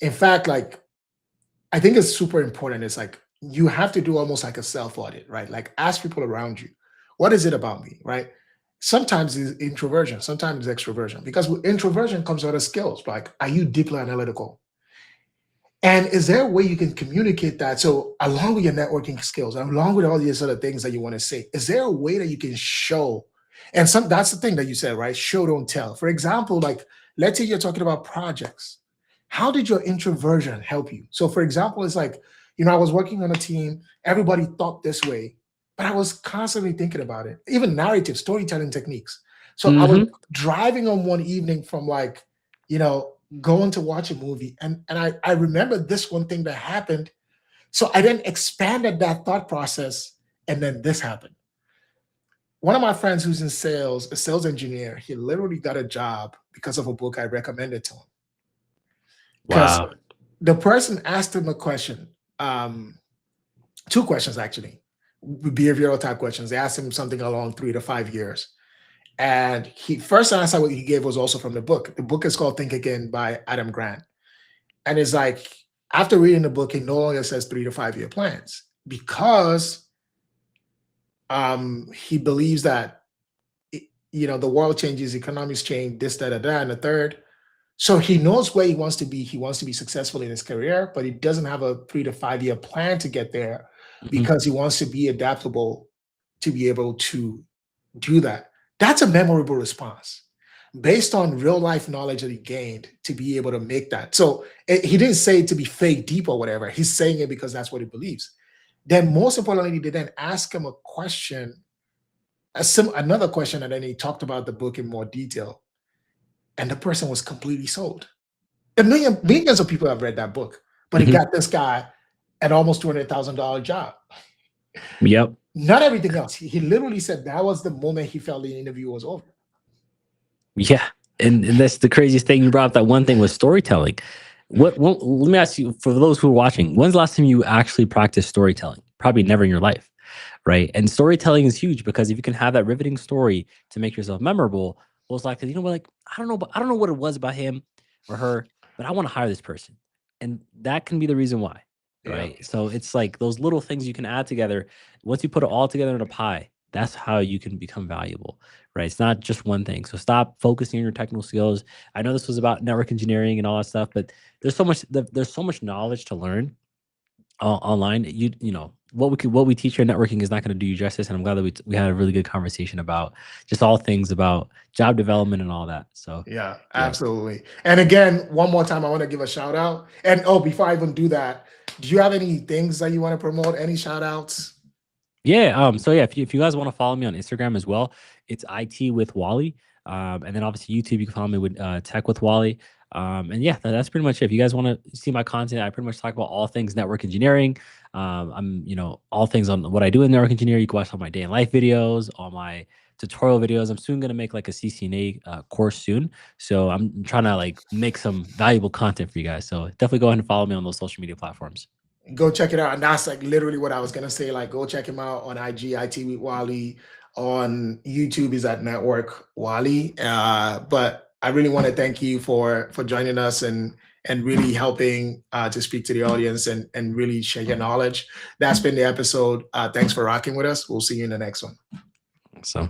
In fact, like I think it's super important. It's like you have to do almost like a self-audit, right? Like ask people around you, what is it about me, right? Sometimes it's introversion, sometimes it's extroversion, because with introversion comes out of skills. Like, are you deeply analytical? And is there a way you can communicate that? So along with your networking skills, along with all these other things that you want to say, is there a way that you can show? And that's the thing that you said, right? Show, don't tell. For example, like, let's say you're talking about projects. How did your introversion help you? So for example, it's like, I was working on a team, everybody thought this way, but I was constantly thinking about it, even narrative, storytelling techniques. So I was driving on one evening from like, going to watch a movie. And I remember this one thing that happened. So I then expanded that thought process. And then this happened. One of my friends who's in sales, a sales engineer, he literally got a job because of a book I recommended to him. Wow. The person asked him a question, two questions actually, behavioral type questions. They asked him something along 3 to 5 years. And first answer what he gave was also from the book. The book is called Think Again by Adam Grant. And it's like, after reading the book, it no longer says 3 to 5 year plans because he believes that, the world changes, economics change, this, that, and the third. So he knows where he wants to be. He wants to be successful in his career, but he doesn't have a 3 to 5 year plan to get there because he wants to be adaptable to be able to do that. That's a memorable response based on real life knowledge that he gained to be able to make that. So he didn't say it to be fake deep or whatever. He's saying it because that's what he believes. Then most importantly, they then ask him a question, another question, and then he talked about the book in more detail. And the person was completely sold. Millions of people have read that book, but he got this guy an almost $200,000 job. Yep. Not everything else. He literally said that was the moment he felt the interview was over. Yeah. And that's the craziest thing. You brought up that one thing was storytelling. Let me ask you, for those who are watching, when's the last time you actually practiced storytelling? Probably never in your life, right? And storytelling is huge because if you can have that riveting story to make yourself memorable, well, it's like, you know what, like, I don't know what it was about him or her, but I want to hire this person. And that can be the reason why, Yeah. right? So it's like those little things you can add together. Once you put it all together in a pie, that's how you can become valuable, right? It's not just one thing. So stop focusing on your technical skills. I know this was about network engineering and all that stuff, but there's so much knowledge to learn online. You know what we teach here in networking is not going to do you justice. And I'm glad that we had a really good conversation about just all things about job development and all that. So Yeah, yeah. absolutely. And again, one more time, I want to give a shout out. And oh, before I even do that, do you have any things that you want to promote? Any shout outs? Yeah. So yeah, if you guys want to follow me on Instagram as well, it's IT with Wally. And then obviously YouTube, you can follow me with Tech with Wally. And yeah, that's pretty much it. If you guys want to see my content, I pretty much talk about all things network engineering. All things on what I do in network engineering. You can watch all my day in life videos, all my tutorial videos. I'm soon gonna make like a CCNA course soon. So I'm trying to like make some valuable content for you guys. So definitely go ahead and follow me on those social media platforms. Go check it out. And that's like literally what I was gonna say. Like, go check him out on IG, IT with Wally. On YouTube is at Network Wally. But I really want to thank you for joining us and really helping to speak to the audience and really share your knowledge. That's been the episode. Thanks for rocking with us. We'll see you in the next one. So